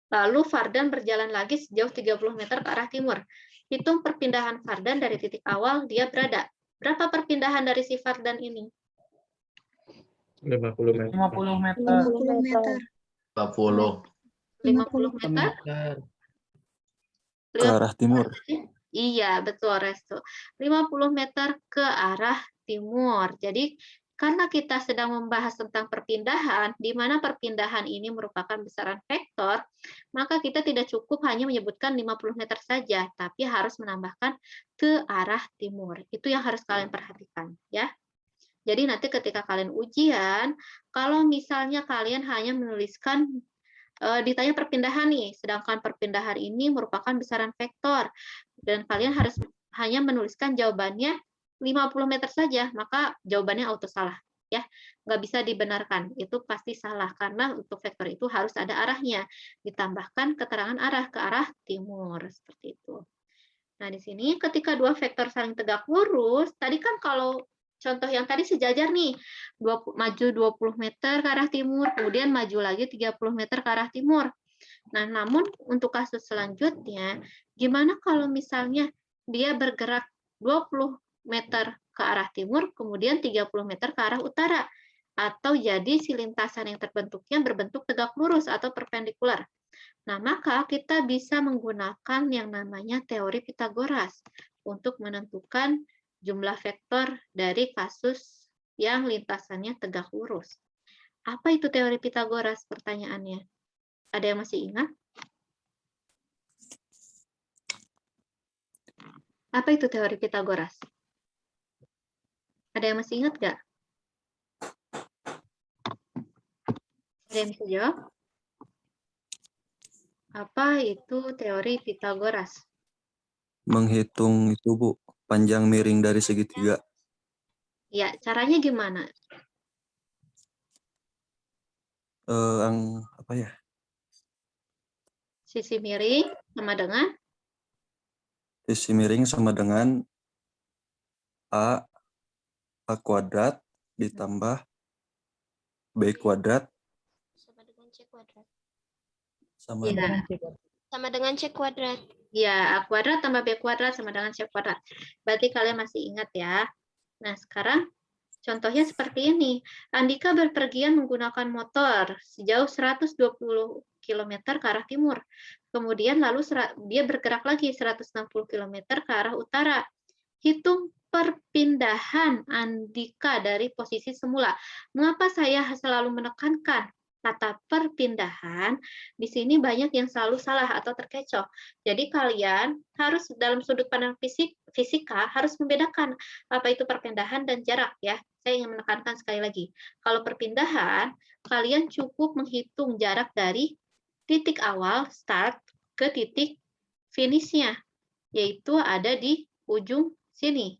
Lalu Fardan berjalan lagi sejauh 30 meter ke arah timur. Hitung perpindahan Fardan dari titik awal dia berada. Berapa perpindahan dari si Fardan ini? 50 meter. 50 meter. 50 meter. 50 meter? Ke arah timur. Iya, betul, Resto. 50 meter ke arah timur. Jadi, karena kita sedang membahas tentang perpindahan, di mana perpindahan ini merupakan besaran vektor, maka kita tidak cukup hanya menyebutkan 50 meter saja, tapi harus menambahkan ke arah timur. Itu yang harus kalian perhatikan, ya. Jadi nanti ketika kalian ujian, kalau misalnya kalian hanya menuliskan, ditanya perpindahan nih, sedangkan perpindahan ini merupakan besaran vektor, dan kalian harus hanya menuliskan jawabannya 50 meter saja, maka jawabannya auto salah. Ya, nggak bisa dibenarkan, itu pasti salah, karena untuk vektor itu harus ada arahnya, ditambahkan keterangan arah ke arah timur, seperti itu. Nah, di sini ketika dua vektor saling tegak lurus, tadi kan kalau contoh yang tadi sejajar nih, maju 20 meter ke arah timur, kemudian maju lagi 30 meter ke arah timur. Nah, namun untuk kasus selanjutnya, gimana kalau misalnya dia bergerak 20 meter ke arah timur, kemudian 30 meter ke arah utara, atau jadi si lintasan yang terbentuknya berbentuk tegak lurus atau perpendikular. Nah, maka kita bisa menggunakan yang namanya teori Pitagoras. untuk menentukan jumlah vektor dari kasus yang lintasannya tegak lurus. Apa itu teori Pitagoras? Pertanyaannya. Ada yang masih ingat? Apa itu teori Pitagoras? Ada yang masih ingat nggak? Ada yang bisa jawab? Apa itu teori Pitagoras? Menghitung itu, Bu, panjang miring dari segitiga. Ya, caranya gimana? Apa ya? Sisi miring sama dengan Sisi miring sama dengan A kuadrat ditambah B kuadrat Sama dengan C kuadrat. sama ya, Sama dengan C kuadrat. ya A kuadrat tambah B kuadrat sama dengan C kuadrat. Berarti kalian masih ingat ya. Nah, sekarang contohnya seperti ini. Andika berpergian menggunakan motor sejauh 120 km ke arah timur. Kemudian lalu dia bergerak lagi 160 km ke arah utara. Hitung perpindahan Andika dari posisi semula. Mengapa saya selalu menekankan kata perpindahan? Di sini banyak yang selalu salah atau terkecoh. Jadi kalian harus dalam sudut pandang fisika harus membedakan apa itu perpindahan dan jarak ya. Saya ingin menekankan sekali lagi. Kalau perpindahan, kalian cukup menghitung jarak dari titik awal start ke titik finishnya, yaitu ada di ujung sini.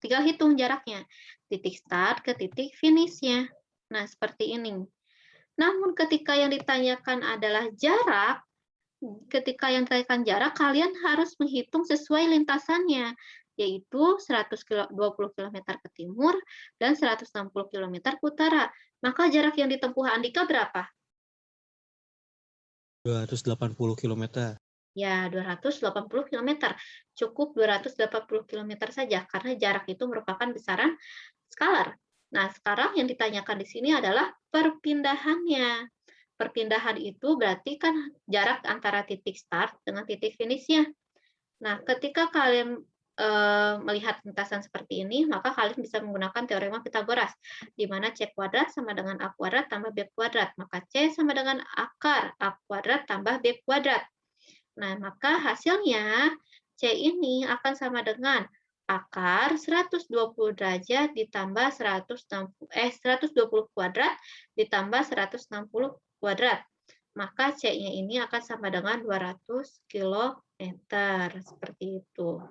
Tinggal hitung jaraknya, titik start ke titik finishnya. Nah, seperti ini. Namun ketika yang ditanyakan adalah jarak, kalian harus menghitung sesuai lintasannya, yaitu 120 km ke timur dan 160 km ke utara. Maka jarak yang ditempuh Andika berapa? 280 km. Ya, 280 km. Cukup 280 km saja, karena jarak itu merupakan besaran skalar. Nah, sekarang yang ditanyakan di sini adalah perpindahannya. Perpindahan itu berarti kan jarak antara titik start dengan titik finishnya. Nah, ketika kalian melihat lintasan seperti ini, maka kalian bisa menggunakan teorema Pitagoras, di mana C kuadrat sama dengan A kuadrat tambah B kuadrat. Maka C sama dengan akar A kuadrat tambah B kuadrat. Nah, maka hasilnya C ini akan sama dengan akar 120 derajat ditambah 120 kuadrat ditambah 160 kuadrat. Maka C-nya ini akan sama dengan 200 km. Seperti itu.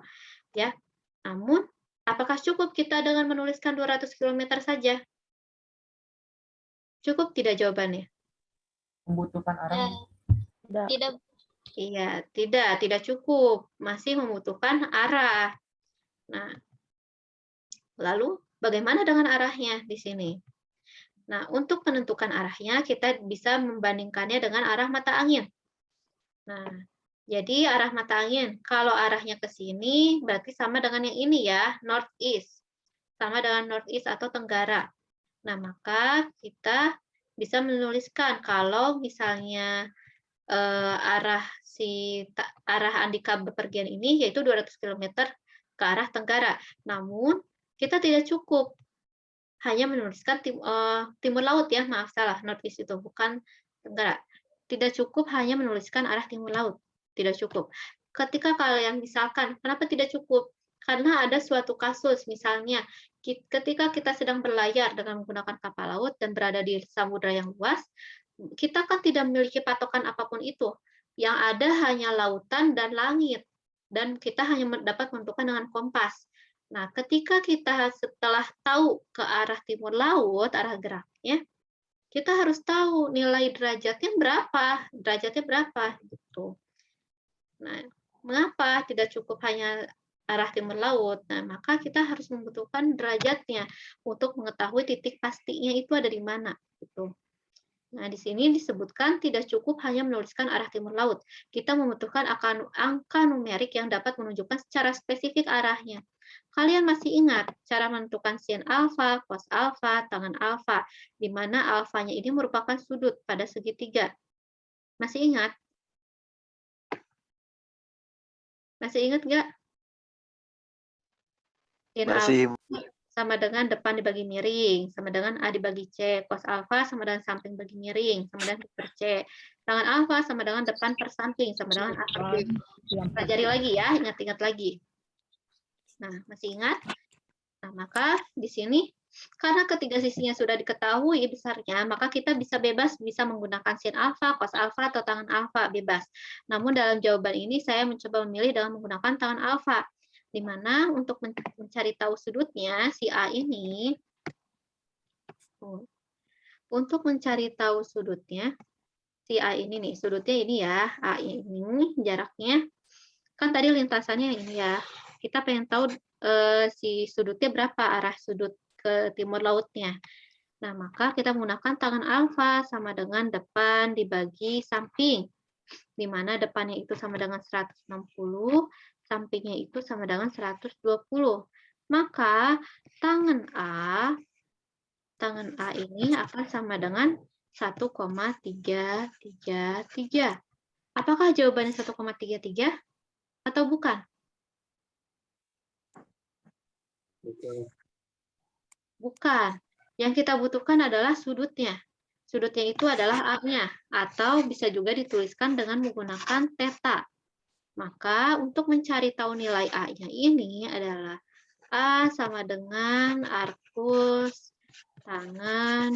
Ya. Namun, apakah cukup kita dengan menuliskan 200 km saja? Cukup tidak jawabannya? Membutuhkan arah. Tidak. Iya, tidak cukup. Masih membutuhkan arah. Nah, lalu bagaimana dengan arahnya di sini? Nah, untuk menentukan arahnya, kita bisa membandingkannya dengan arah mata angin. Nah, jadi arah mata angin, kalau arahnya ke sini, berarti sama dengan yang ini ya, northeast. Sama dengan northeast atau tenggara. Nah, maka kita bisa menuliskan kalau misalnya arah Andika bepergian ini yaitu 200 km ke arah tenggara. Namun kita tidak cukup hanya menuliskan timur laut ya, maaf salah, northeast itu bukan tenggara. Tidak cukup hanya menuliskan arah timur laut, tidak cukup. Ketika kalian misalkan, kenapa tidak cukup? Karena ada suatu kasus, misalnya ketika kita sedang berlayar dengan menggunakan kapal laut dan berada di samudra yang luas, kita kan tidak memiliki patokan apapun itu. Yang ada hanya lautan dan langit. Dan kita hanya dapat menentukan dengan kompas. Nah, ketika kita setelah tahu ke arah timur laut, arah geraknya, kita harus tahu nilai derajatnya berapa. Gitu. Nah, mengapa tidak cukup hanya arah timur laut? Nah, maka kita harus membutuhkan derajatnya untuk mengetahui titik pastinya itu ada di mana. Gitu. Nah, di sini disebutkan tidak cukup hanya menuliskan arah timur laut. Kita membutuhkan angka numerik yang dapat menunjukkan secara spesifik arahnya. Kalian masih ingat cara menentukan sin alfa, cos alfa, tangen alfa, di mana alfanya ini merupakan sudut pada segitiga. Masih ingat? Masih ingat nggak? Sin Masih. alfa sama dengan depan dibagi miring, sama dengan A dibagi C. Cos alfa sama dengan samping bagi miring, sama dengan B per C. Tangan alfa sama dengan depan per samping, sama dengan A per B. Pelajari lagi ya, ingat-ingat lagi. Nah, masih ingat? Nah, maka di sini, karena ketiga sisinya sudah diketahui besarnya, maka kita bisa bebas bisa menggunakan sin alfa, cos alfa, atau tangan alfa, bebas. Namun dalam jawaban ini saya mencoba memilih dengan menggunakan tangan alfa. Di mana untuk mencari tahu sudutnya, si A ini, untuk mencari tahu sudutnya, si A ini nih, sudutnya ini ya, A ini jaraknya, kan tadi lintasannya ini ya, kita pengen tahu si sudutnya berapa, arah sudut ke timur lautnya. Nah, maka kita menggunakan tangan alfa sama dengan depan dibagi samping, di mana depannya itu sama dengan 160, sampingnya itu sama dengan 120. Maka tangan A ini akan sama dengan 1,333. Apakah jawabannya 1,33 atau bukan? Bukan. Yang kita butuhkan adalah sudutnya. Sudutnya itu adalah A-nya, atau bisa juga dituliskan dengan menggunakan theta. Maka untuk mencari tahu nilai A-nya ini adalah A sama dengan arcus tangan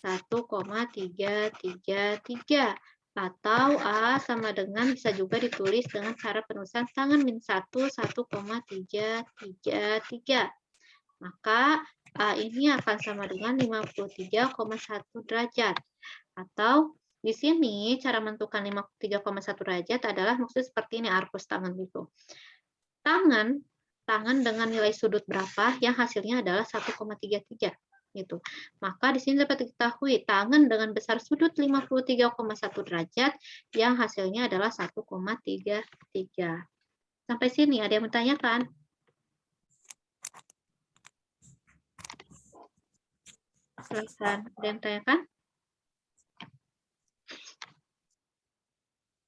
1,333. Atau A sama dengan bisa juga ditulis dengan cara penulisan tangan min 1, 1,333. Maka A ini akan sama dengan 53,1 derajat. Atau di sini cara menentukan 53,1 derajat adalah maksud seperti ini, arcus tangan itu. Tangan dengan nilai sudut berapa yang hasilnya adalah 1,33 gitu. Maka di sini dapat diketahui tangan dengan besar sudut 53,1 derajat yang hasilnya adalah 1,33. Sampai sini ada yang bertanyakan? Silakan, ada yang bertanyakan?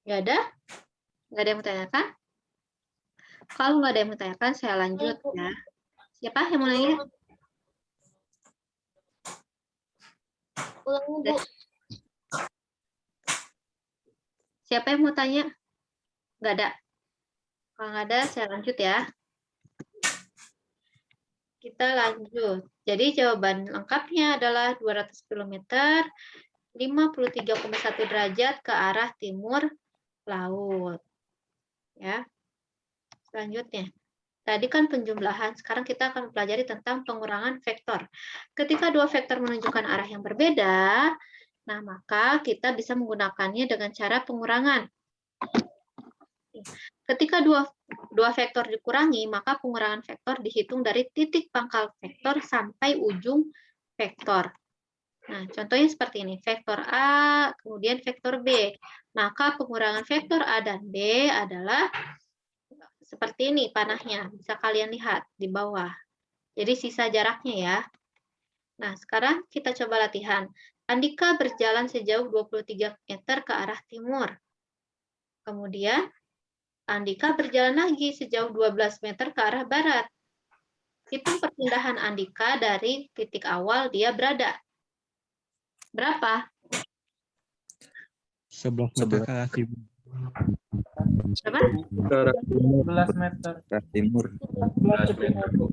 Nggak ada? Nggak ada yang bertanyakan? Kalau nggak ada yang bertanyakan, saya lanjut ya. Siapa yang mau nanya? Ulangi, Bu. Siapa yang mau tanya? Nggak ada. Kalau nggak ada, saya lanjut ya. Kita lanjut. Jadi jawaban lengkapnya adalah 200 km, 53,1 derajat ke arah timur laut. Ya. Selanjutnya. Tadi kan penjumlahan, sekarang kita akan mempelajari tentang pengurangan vektor. Ketika dua vektor menunjukkan arah yang berbeda, nah maka kita bisa menggunakannya dengan cara pengurangan. Ketika dua vektor dikurangi, maka pengurangan vektor dihitung dari titik pangkal vektor sampai ujung vektor. Nah, contohnya seperti ini, vektor A, kemudian vektor B. Maka pengurangan vektor A dan B adalah seperti ini panahnya, bisa kalian lihat di bawah. Jadi sisa jaraknya ya. Nah, sekarang kita coba latihan. Andika berjalan sejauh 23 meter ke arah timur. Kemudian Andika berjalan lagi sejauh 12 meter ke arah barat. Hitung perpindahan Andika dari titik awal dia berada. Berapa? 11 meter ke arah timur. Berapa? 11 meter. Ke timur. 11 meter, Bu.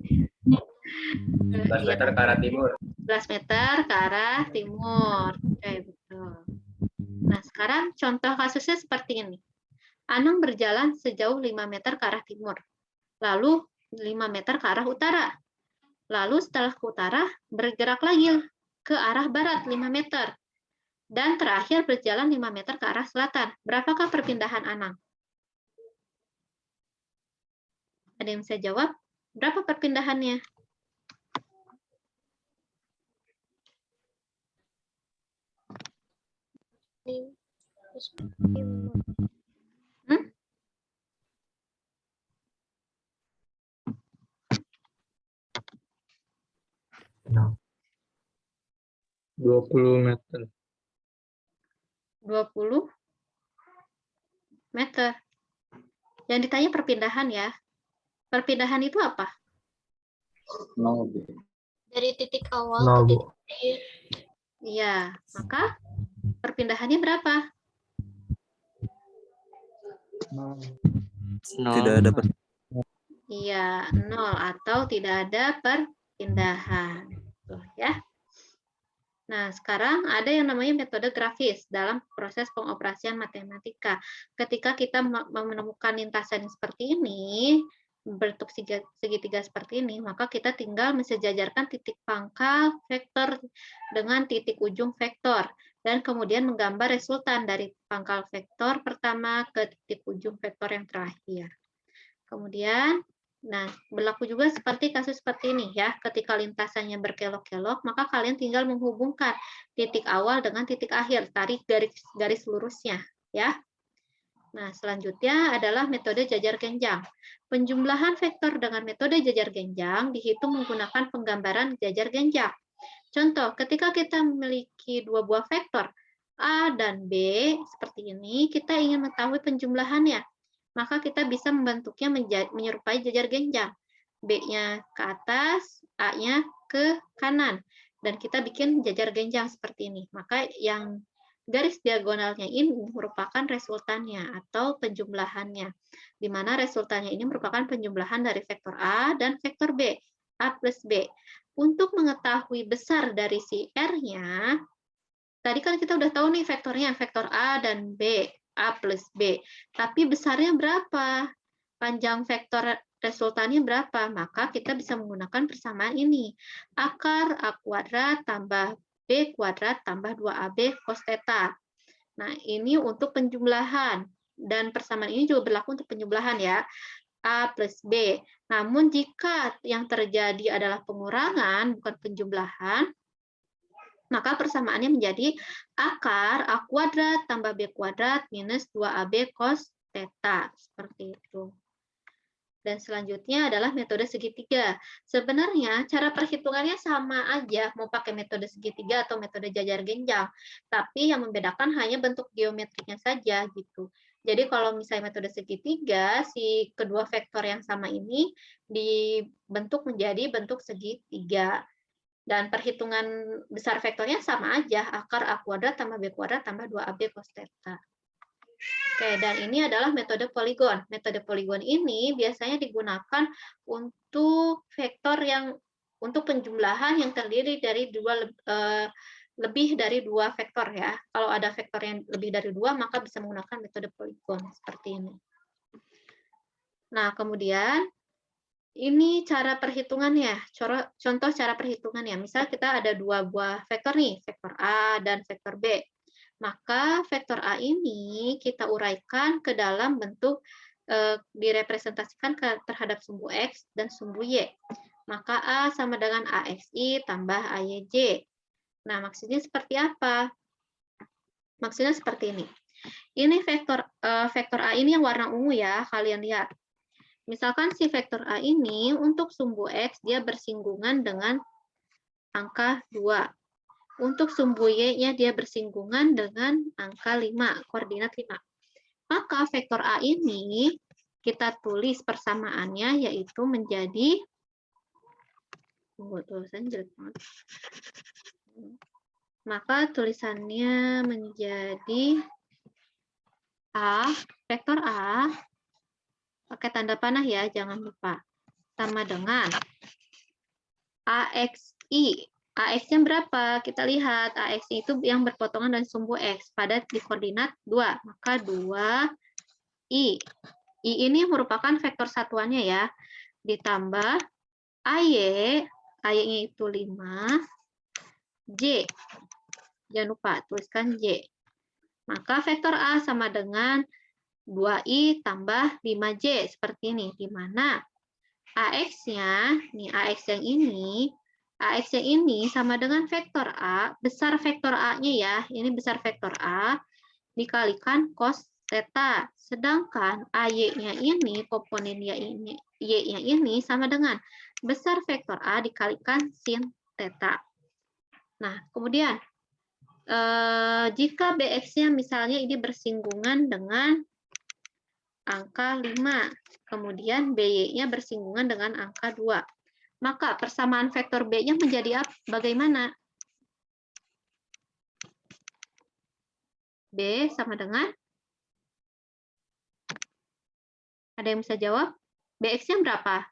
11 meter ke arah timur. 11 meter ke arah timur. Oke, betul. Nah, sekarang contoh kasusnya seperti ini. Anang berjalan sejauh 5 meter ke arah timur. Lalu 5 meter ke arah utara. Lalu setelah ke utara, bergerak lagi ke arah barat 5 meter. Dan terakhir berjalan 5 meter ke arah selatan. Berapakah perpindahan Anang? Ada yang bisa jawab? Berapa perpindahannya? Hmm? No. 20 meter. 20 meter. Yang ditanya perpindahan ya. Perpindahan itu apa? Dari titik awal Nol, ke Bu. titik akhir. Iya, maka perpindahannya berapa? Tidak ada Iya, 0 atau tidak ada perpindahan. Tuh, ya. Nah, sekarang ada yang namanya metode grafis dalam proses pengoperasian matematika. Ketika kita menemukan lintasan yang seperti ini, bentuk segitiga seperti ini, maka kita tinggal mensejajarkan titik pangkal vektor dengan titik ujung vektor, dan kemudian menggambar resultan dari pangkal vektor pertama ke titik ujung vektor yang terakhir. Kemudian, nah, berlaku juga seperti kasus seperti ini ya. Ketika lintasannya berkelok-kelok, maka kalian tinggal menghubungkan titik awal dengan titik akhir, tarik garis lurusnya ya. Nah, selanjutnya adalah metode jajar genjang. Penjumlahan vektor dengan metode jajar genjang dihitung menggunakan penggambaran jajar genjang. Contoh, ketika kita memiliki dua buah vektor A dan B seperti ini, kita ingin mengetahui penjumlahannya. Maka kita bisa membentuknya menyerupai jajar genjang. B-nya ke atas, A-nya ke kanan. Dan kita bikin jajar genjang seperti ini. Maka yang garis diagonalnya ini merupakan resultannya atau penjumlahannya. Di mana resultannya ini merupakan penjumlahan dari vektor A dan vektor B. A plus B. Untuk mengetahui besar dari si R-nya, tadi kan kita udah tahu nih vektornya, vektor A dan B. A plus B. Tapi besarnya berapa? Panjang vektor resultannya berapa? Maka kita bisa menggunakan persamaan ini. Akar A kuadrat tambah B kuadrat tambah 2AB cos theta. Nah, ini untuk penjumlahan. Dan persamaan ini juga berlaku untuk penjumlahan ya. A plus B. Namun jika yang terjadi adalah pengurangan, bukan penjumlahan, maka persamaannya menjadi akar A kuadrat tambah B kuadrat minus 2AB cos theta. Seperti itu. Dan selanjutnya adalah metode segitiga. Sebenarnya cara perhitungannya sama aja, mau pakai metode segitiga atau metode jajar genjang. Tapi yang membedakan hanya bentuk geometriknya saja gitu. Jadi kalau misalnya metode segitiga, si kedua vektor yang sama ini dibentuk menjadi bentuk segitiga. Dan perhitungan besar vektornya sama aja, akar A kuadrat tambah B kuadrat tambah 2AB cos theta. Oke, dan ini adalah metode poligon. Metode poligon ini biasanya digunakan untuk vektor yang untuk penjumlahan yang terdiri dari lebih dari dua vektor ya. Kalau ada vektor yang lebih dari dua, maka bisa menggunakan metode poligon seperti ini. Nah, kemudian ini cara perhitungannya, contoh cara perhitungannya. Misal kita ada dua buah vektor nih, vektor A dan vektor B. Maka vektor A ini kita uraikan ke dalam bentuk direpresentasikan terhadap sumbu X dan sumbu Y. Maka A sama dengan AXI tambah AYJ. Nah, maksudnya seperti apa? Maksudnya seperti ini. Ini vektor A ini yang warna ungu ya, kalian lihat. Misalkan si vektor A ini untuk sumbu X dia bersinggungan dengan angka 2. Untuk sumbu Y-nya dia bersinggungan dengan angka 5, koordinat 5. Maka vektor A ini kita tulis persamaannya yaitu menjadi maka tulisannya menjadi A, vektor A pakai tanda panah ya, jangan lupa. Sama dengan AXI. AX-nya berapa? Kita lihat AX itu yang berpotongan dari sumbu X pada di koordinat 2. Maka 2I. I ini merupakan vektor satuannya ya. Ditambah AY, AY-nya itu 5. J. Jangan lupa tuliskan J. Maka vektor A sama dengan 2I tambah 5J seperti ini, di mana AX-nya, nih AX yang ini sama dengan vektor A, besar vektor A-nya ya, ini besar vektor A, dikalikan cos theta. Sedangkan AY-nya ini, komponen Y-nya ini sama dengan besar vektor A dikalikan sin theta. Nah, kemudian, jika BX-nya misalnya ini bersinggungan dengan angka 5, kemudian BY-nya bersinggungan dengan angka 2. maka persamaan vektor B-nya menjadi bagaimana? B sama dengan, ada yang bisa jawab? BX-nya berapa?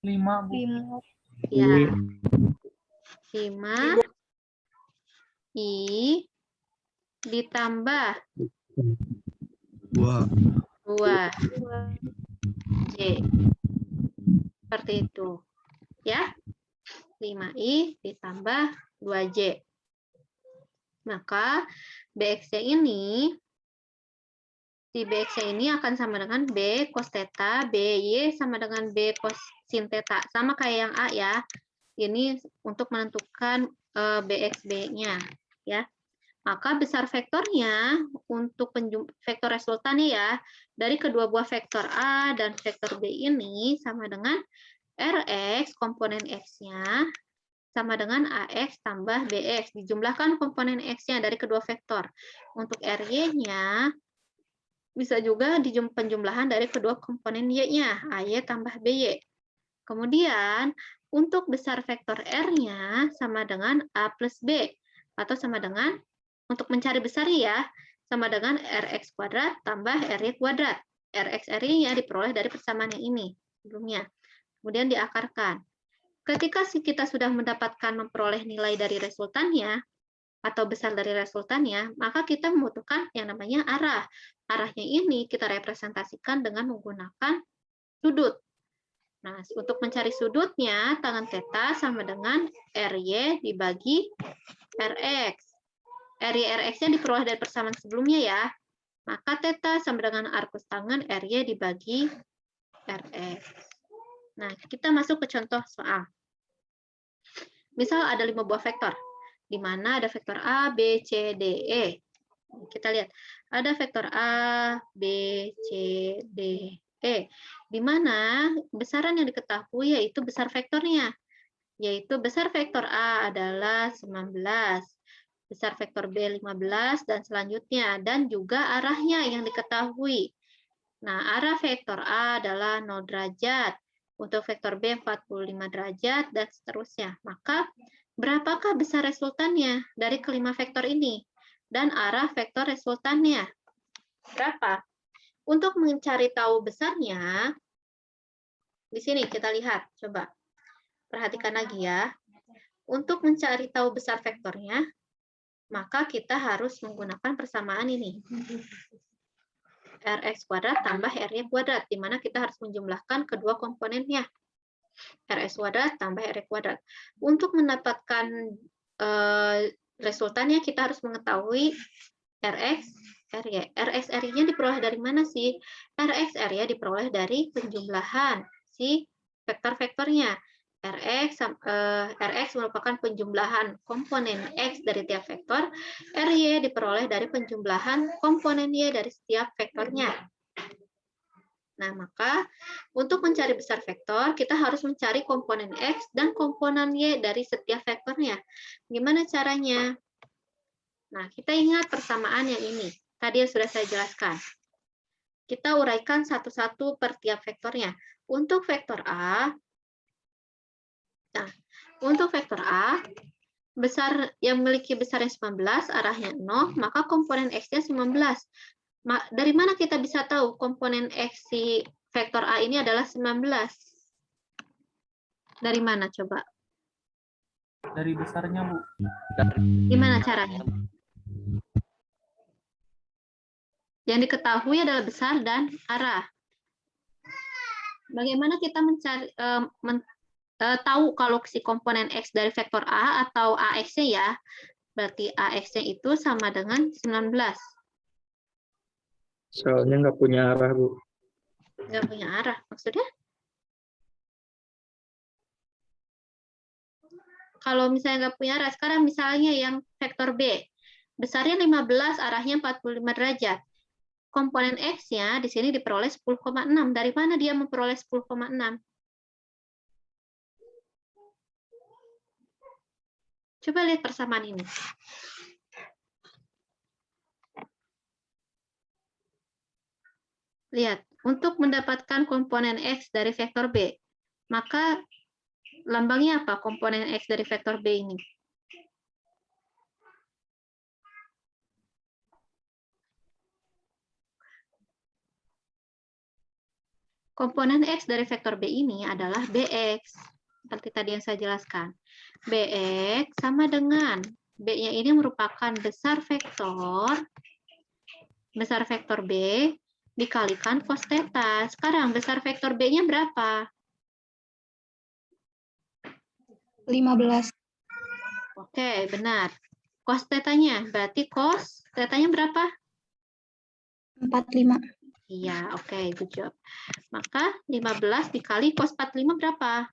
5, Bu. Ya, 5 I ditambah 2 J. Seperti itu. Ya. 5I ditambah 2J. Maka BX-nya ini, si BX-nya ini akan sama dengan B cos theta, BY sama dengan B cos sin theta. Sama kayak yang A ya. Ini untuk menentukan BX-B-nya. Ya. Maka besar vektornya untuk vektor resultannya ya, dari kedua buah vektor A dan vektor B ini sama dengan Rx, komponen X-nya, sama dengan AX tambah BX. Dijumlahkan komponen X-nya dari kedua vektor. Untuk RY-nya, bisa juga penjumlahan dari kedua komponen Y-nya, AY tambah BY. Kemudian, untuk besar vektor R-nya sama dengan A plus B, atau sama dengan, untuk mencari besar ya, sama dengan Rx kuadrat tambah Ry kuadrat. Rx Ry-nya diperoleh dari persamaan yang ini sebelumnya. Kemudian diakarkan. Ketika kita sudah memperoleh nilai dari resultannya, atau besar dari resultannya, maka kita membutuhkan yang namanya arah. Arahnya ini kita representasikan dengan menggunakan sudut. Nah, untuk mencari sudutnya, tangan theta sama dengan Ry dibagi Rx. Rx-nya diperoleh dari persamaan sebelumnya ya. Maka theta sama dengan arcus tangan Ry dibagi Rx. Nah, kita masuk ke contoh soal. Misal ada 5 buah vektor, di mana ada vektor A, B, C, D, E. Kita lihat, ada vektor A, B, C, D, E, di mana besaran yang diketahui yaitu besar vektornya, yaitu besar vektor A adalah 19, besar vektor B 15, dan selanjutnya, dan juga arahnya yang diketahui. Nah, arah vektor A adalah 0 derajat, untuk vektor B 45 derajat, dan seterusnya. Maka, berapakah besar resultannya dari kelima vektor ini? Dan arah vektor resultannya berapa? Untuk mencari tahu besarnya, di sini kita lihat, coba perhatikan lagi ya. Untuk mencari tahu besar vektornya, maka kita harus menggunakan persamaan ini. Rx kuadrat tambah Ry kuadrat, di mana kita harus menjumlahkan kedua komponennya. Rs kuadrat tambah Ry kuadrat. Untuk mendapatkan resultannya, kita harus mengetahui Rx, Ry. Rx, Ry-nya diperoleh dari mana sih? Rx, Ry diperoleh dari penjumlahan si vektor-vektornya. Rx merupakan penjumlahan komponen X dari tiap vektor, Ry diperoleh dari penjumlahan komponen Y dari setiap vektornya. Nah, maka untuk mencari besar vektor, kita harus mencari komponen X dan komponen Y dari setiap vektornya. Gimana caranya? Nah, kita ingat persamaan yang ini. Tadi yang sudah saya jelaskan. Kita uraikan satu-satu per tiap vektornya. Untuk vektor A, nah, untuk vektor A, besar yang memiliki besarnya 19, arahnya 0, maka komponen X-nya 19. Dari mana kita bisa tahu komponen X si vektor A ini adalah 19? Dari mana coba? Dari besarnya, Bu. Gimana caranya? Yang diketahui adalah besar dan arah. Bagaimana kita mencari tahu kalau si komponen X dari vektor A atau AX-nya ya, berarti AX-nya itu sama dengan 19. Soalnya nggak punya arah, Bu. Nggak punya arah, maksudnya? Kalau misalnya nggak punya arah, sekarang misalnya yang vektor B, besarnya 15, arahnya 45 derajat. Komponen X-nya di sini diperoleh 10,6. Dari mana dia memperoleh 10,6? Coba lihat persamaan ini. Lihat, untuk mendapatkan komponen X dari vektor B, maka lambangnya apa komponen X dari vektor B ini? Komponen X dari vektor B ini adalah Bx, seperti tadi yang saya jelaskan. Bx sama dengan, B-nya ini merupakan besar vektor B dikalikan cos theta. Sekarang besar vektor B-nya berapa? 15. Oke, benar. Cos theta-nya, berarti cos theta-nya berapa? 45. Iya, oke, good job. Maka 15 dikali cos 45 berapa?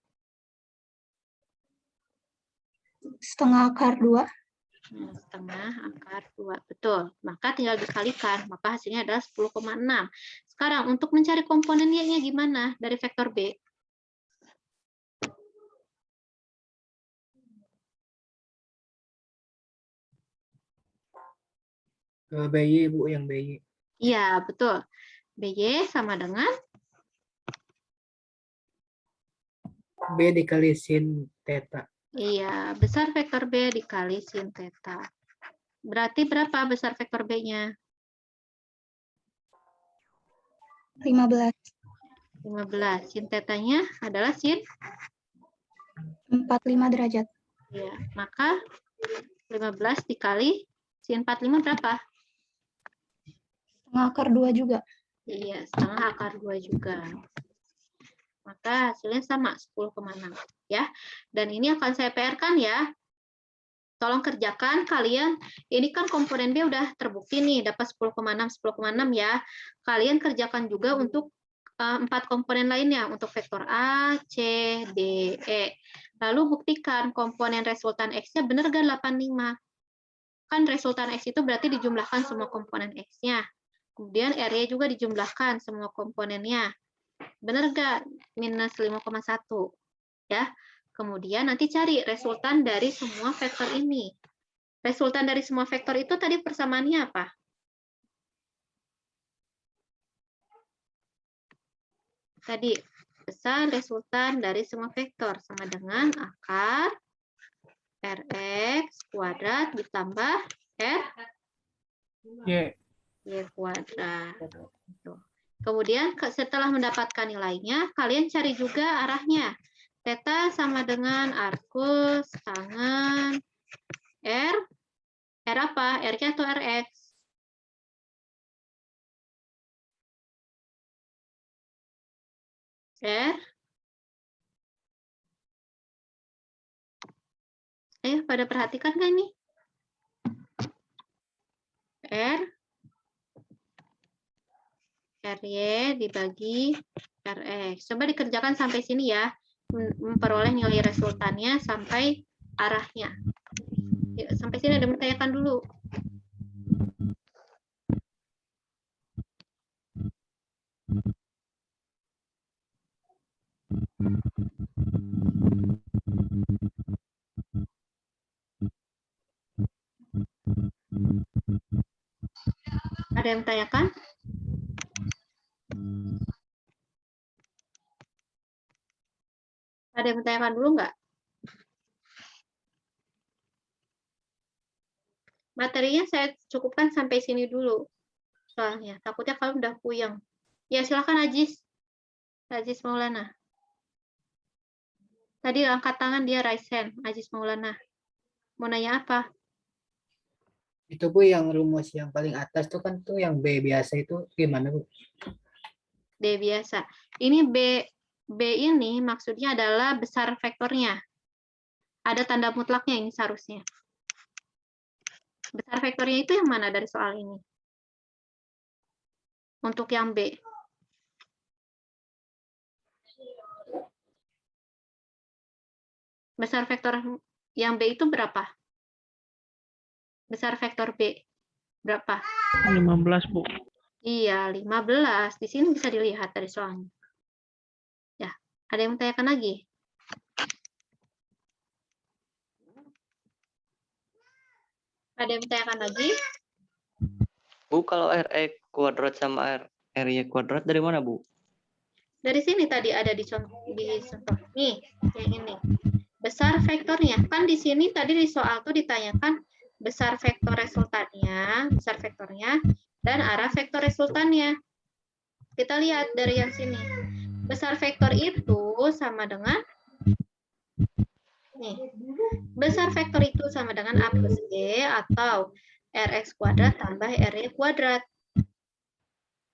Setengah akar 2. Setengah akar 2, betul. Maka tinggal dikalikan, maka hasilnya adalah 10,6. Sekarang untuk mencari komponen Y-nya gimana dari vektor B? BY, Bu, yang BY. Iya, betul. BY sama dengan B dikali sin theta. iya, besar vektor B dikali sin theta. Berarti berapa besar vektor B-nya? 15. 15. Sin theta-nya adalah sin 45 derajat. ya, maka 15 dikali sin 45 berapa? Setengah akar 2 juga. Iya, setengah akar 2 juga. Maka hasilnya sama, 10,6. Ya. Dan ini akan saya PR-kan ya. Tolong kerjakan kalian. Ini kan komponen B udah terbukti nih, dapat 10,6 ya. Kalian kerjakan juga untuk 4 komponen lainnya, untuk vektor A, C, D, E. Lalu buktikan komponen resultan X-nya benar nggak 85? Kan resultan X itu berarti dijumlahkan semua komponen X-nya. Kemudian R-nya juga dijumlahkan semua komponennya. Benar nggak? Minus 5,1. Ya. Kemudian nanti cari resultan dari semua vektor ini. Resultan dari semua vektor itu tadi persamaannya apa? Tadi, besar resultan dari semua vektor sama dengan akar Rx kuadrat ditambah R Y. Y kuadrat. Kemudian setelah mendapatkan nilainya, kalian cari juga arahnya. Theta sama dengan arcus tangen R. R apa? R-nya atau Rx? R. Pada perhatikan nggak nih? R. RY dibagi Rx. Coba dikerjakan sampai sini ya. Memperoleh nilai resultannya sampai arahnya. Ya, sampai sini ada yang bertanyakan dulu. Ada yang bertanyakan? Ada yang bertanyakan dulu nggak? Materinya saya cukupkan sampai sini dulu. Soalnya, takutnya kalian udah puyeng. Ya, silakan Ajis. Ajis Maulana. Tadi angkat tangan dia raise hand, Ajis Maulana. Mau nanya apa? Itu Bu yang rumus yang paling atas tuh kan tuh yang B biasa itu gimana Bu? B biasa. Ini B ini maksudnya adalah besar vektornya. Ada tanda mutlaknya ini seharusnya. Besar vektornya itu yang mana dari soal ini? Untuk yang B. Besar vektor yang B itu berapa? Besar vektor B berapa? 15, Bu. Iya, 15. Di sini bisa dilihat dari soalnya. Ya, ada yang bertanyakan lagi? Ada yang bertanyakan lagi? Bu, kalau RX kuadrat sama R R-nya kuadrat dari mana, Bu? Dari sini tadi ada di contoh nih, yang ini. Besar vektornya. Kan di sini tadi di soal tuh ditanyakan besar vektor resultannya, dan arah vektor resultannya. Kita lihat dari yang sini. Besar vektor itu sama dengan nih. Besar vektor itu sama dengan A plus B atau Rx kuadrat tambah R-nya kuadrat.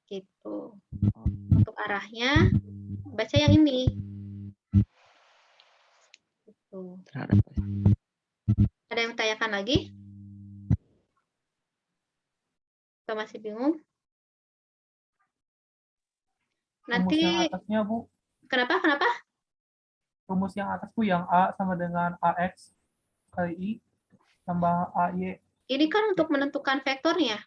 Gitu. Untuk arahnya baca yang ini. Gitu. Ada yang tanyakan lagi? Atau masih bingung? Rumus Nanti yang atasnya, Bu. kenapa? Rumus yang atas, Bu, yang A sama dengan AX kali I tambah AY. Ini kan untuk menentukan vektornya.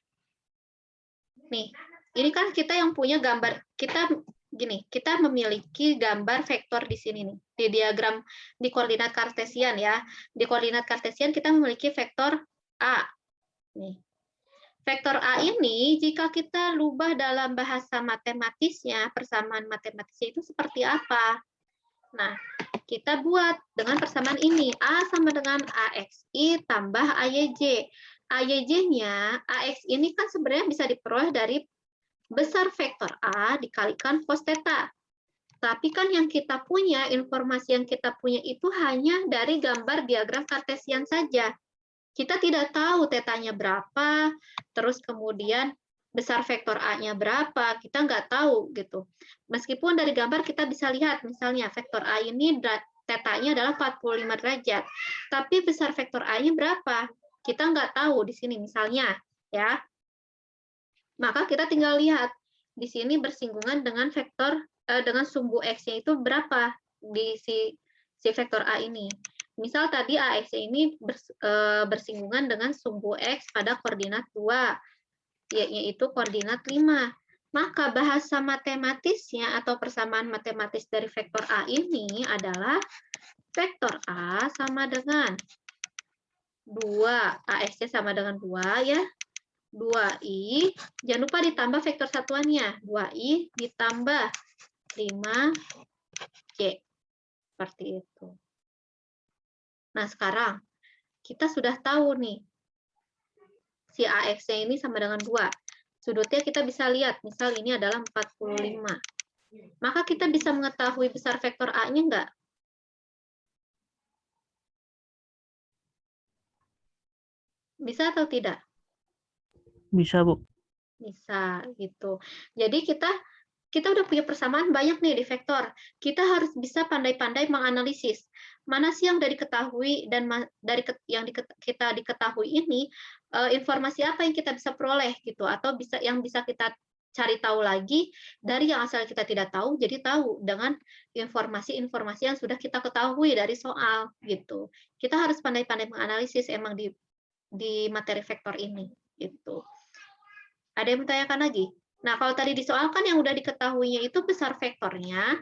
Nih, ini kan kita yang punya gambar. Kita memiliki gambar vektor di sini nih. Di diagram di koordinat kartesian ya. Di koordinat kartesian kita memiliki vektor A. Nih. Vektor A ini jika kita rubah dalam bahasa matematisnya, persamaan matematisnya itu seperti apa? Nah, kita buat dengan persamaan ini. A sama dengan AXI tambah AYJ. AYJ-nya, AX ini kan sebenarnya bisa diperoleh dari besar vektor A dikalikan cos theta. Tapi kan yang kita punya, informasi yang kita punya itu hanya dari gambar diagram kartesian saja. Kita tidak tahu tetanya berapa, terus kemudian besar vektor A-nya berapa, kita nggak tahu gitu. Meskipun dari gambar kita bisa lihat, misalnya vektor A ini tetanya adalah 45 derajat, tapi besar vektor A-nya berapa? Kita nggak tahu di sini misalnya, ya. Maka kita tinggal lihat di sini bersinggungan dengan vektor dengan sumbu X-nya itu berapa di si vektor A ini. Misal tadi AX ini bersinggungan dengan sumbu X pada koordinat 2, yaitu koordinat 5. Maka bahasa matematisnya atau persamaan matematis dari vektor A ini adalah vektor A sama dengan 2, AX-nya sama dengan 2 ya. 2i, jangan lupa ditambah vektor satuannya, 2i ditambah 5c. Seperti itu. Nah, sekarang kita sudah tahu nih, si AX-nya ini sama dengan 2. Sudutnya kita bisa lihat, misal ini adalah 45. Maka kita bisa mengetahui besar vektor A-nya enggak? Bisa atau tidak? Bisa, Bu. Bisa, gitu. Jadi kita udah punya persamaan banyak nih di vektor. Kita harus bisa pandai-pandai menganalisis. Mana sih yang dari diketahui dan dari yang kita diketahui ini, informasi apa yang kita bisa peroleh gitu, atau yang bisa kita cari tahu lagi dari yang asal kita tidak tahu, jadi tahu dengan informasi-informasi yang sudah kita ketahui dari soal gitu. Kita harus pandai-pandai menganalisis emang di materi vektor ini gitu. Ada yang bertanyakan lagi? Nah, kalau tadi disoalkan yang udah diketahuinya itu besar vektornya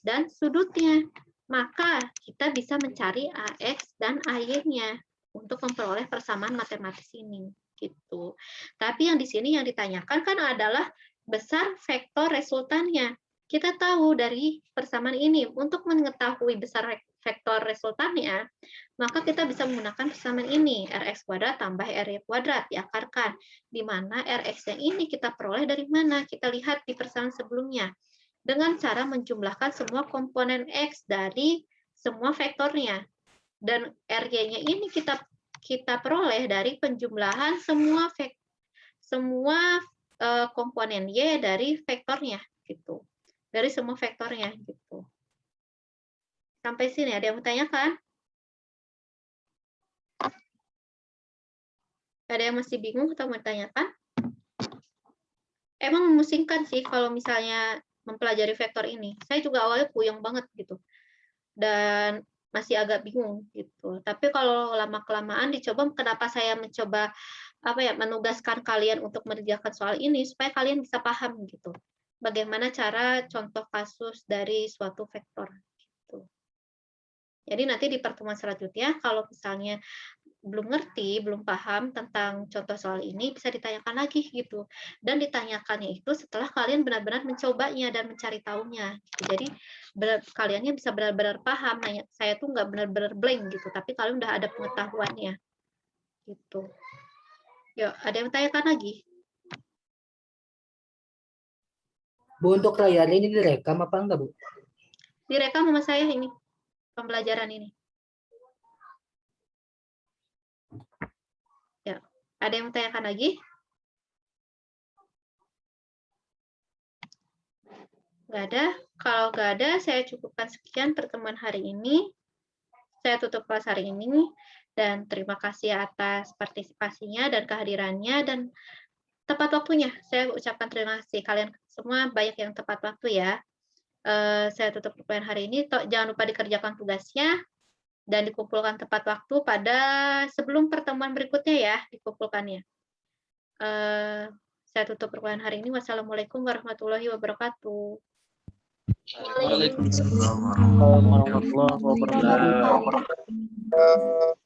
dan sudutnya. Maka kita bisa mencari AX dan AY-nya untuk memperoleh persamaan matematis ini. Gitu. Tapi yang di sini yang ditanyakan kan adalah besar vektor resultannya. Kita tahu dari persamaan ini, untuk mengetahui besar vektor resultannya, maka kita bisa menggunakan persamaan ini, Rx kuadrat tambah Ry kuadrat, diakarkan. Di mana Rx yang ini kita peroleh dari mana? Kita lihat di persamaan sebelumnya. Dengan cara menjumlahkan semua komponen X dari semua vektornya. Dan Ry-nya ini kita peroleh dari penjumlahan semua komponen Y dari vektornya. Gitu. Dari semua vektornya. Gitu. Sampai sini, ada yang mau tanyakan? Ada yang masih bingung atau mau tanyakan? Emang memusingkan sih kalau misalnya mempelajari vektor ini. Saya juga awalnya puyeng banget gitu. Dan masih agak bingung gitu. Tapi kalau lama-kelamaan dicoba, kenapa saya mencoba menugaskan kalian untuk mengerjakan soal ini supaya kalian bisa paham gitu. Bagaimana cara contoh kasus dari suatu vektor gitu. Jadi nanti di pertemuan selanjutnya kalau misalnya belum ngerti, belum paham tentang contoh soal ini, bisa ditanyakan lagi gitu. Dan ditanyakannya itu setelah kalian benar-benar mencobanya dan mencari tahunya. Gitu. Jadi kaliannya bisa benar-benar paham. Nanya, saya tuh nggak benar-benar blank gitu, tapi kalian udah ada pengetahuannya. Gitu. Yuk, ada yang tanyakan lagi? Bu, untuk layar ini direkam apa enggak, Bu? Direkam sama saya ini, pembelajaran ini. Ya, ada yang tanyakan lagi? Nggak ada. Kalau nggak ada, saya cukupkan sekian pertemuan hari ini. Saya tutup kelas hari ini. Dan terima kasih atas partisipasinya dan kehadirannya. Dan tepat waktunya, saya ucapkan terima kasih. Kalian semua banyak yang tepat waktu ya. Saya tutup pertemuan hari ini. Jangan lupa dikerjakan tugasnya. Dan dikumpulkan tepat waktu pada sebelum pertemuan berikutnya ya, dikumpulkannya. Saya tutup pertemuan hari ini. Wassalamualaikum warahmatullahi wabarakatuh. Waalaikumsalam Warahmatullahi wabarakatuh.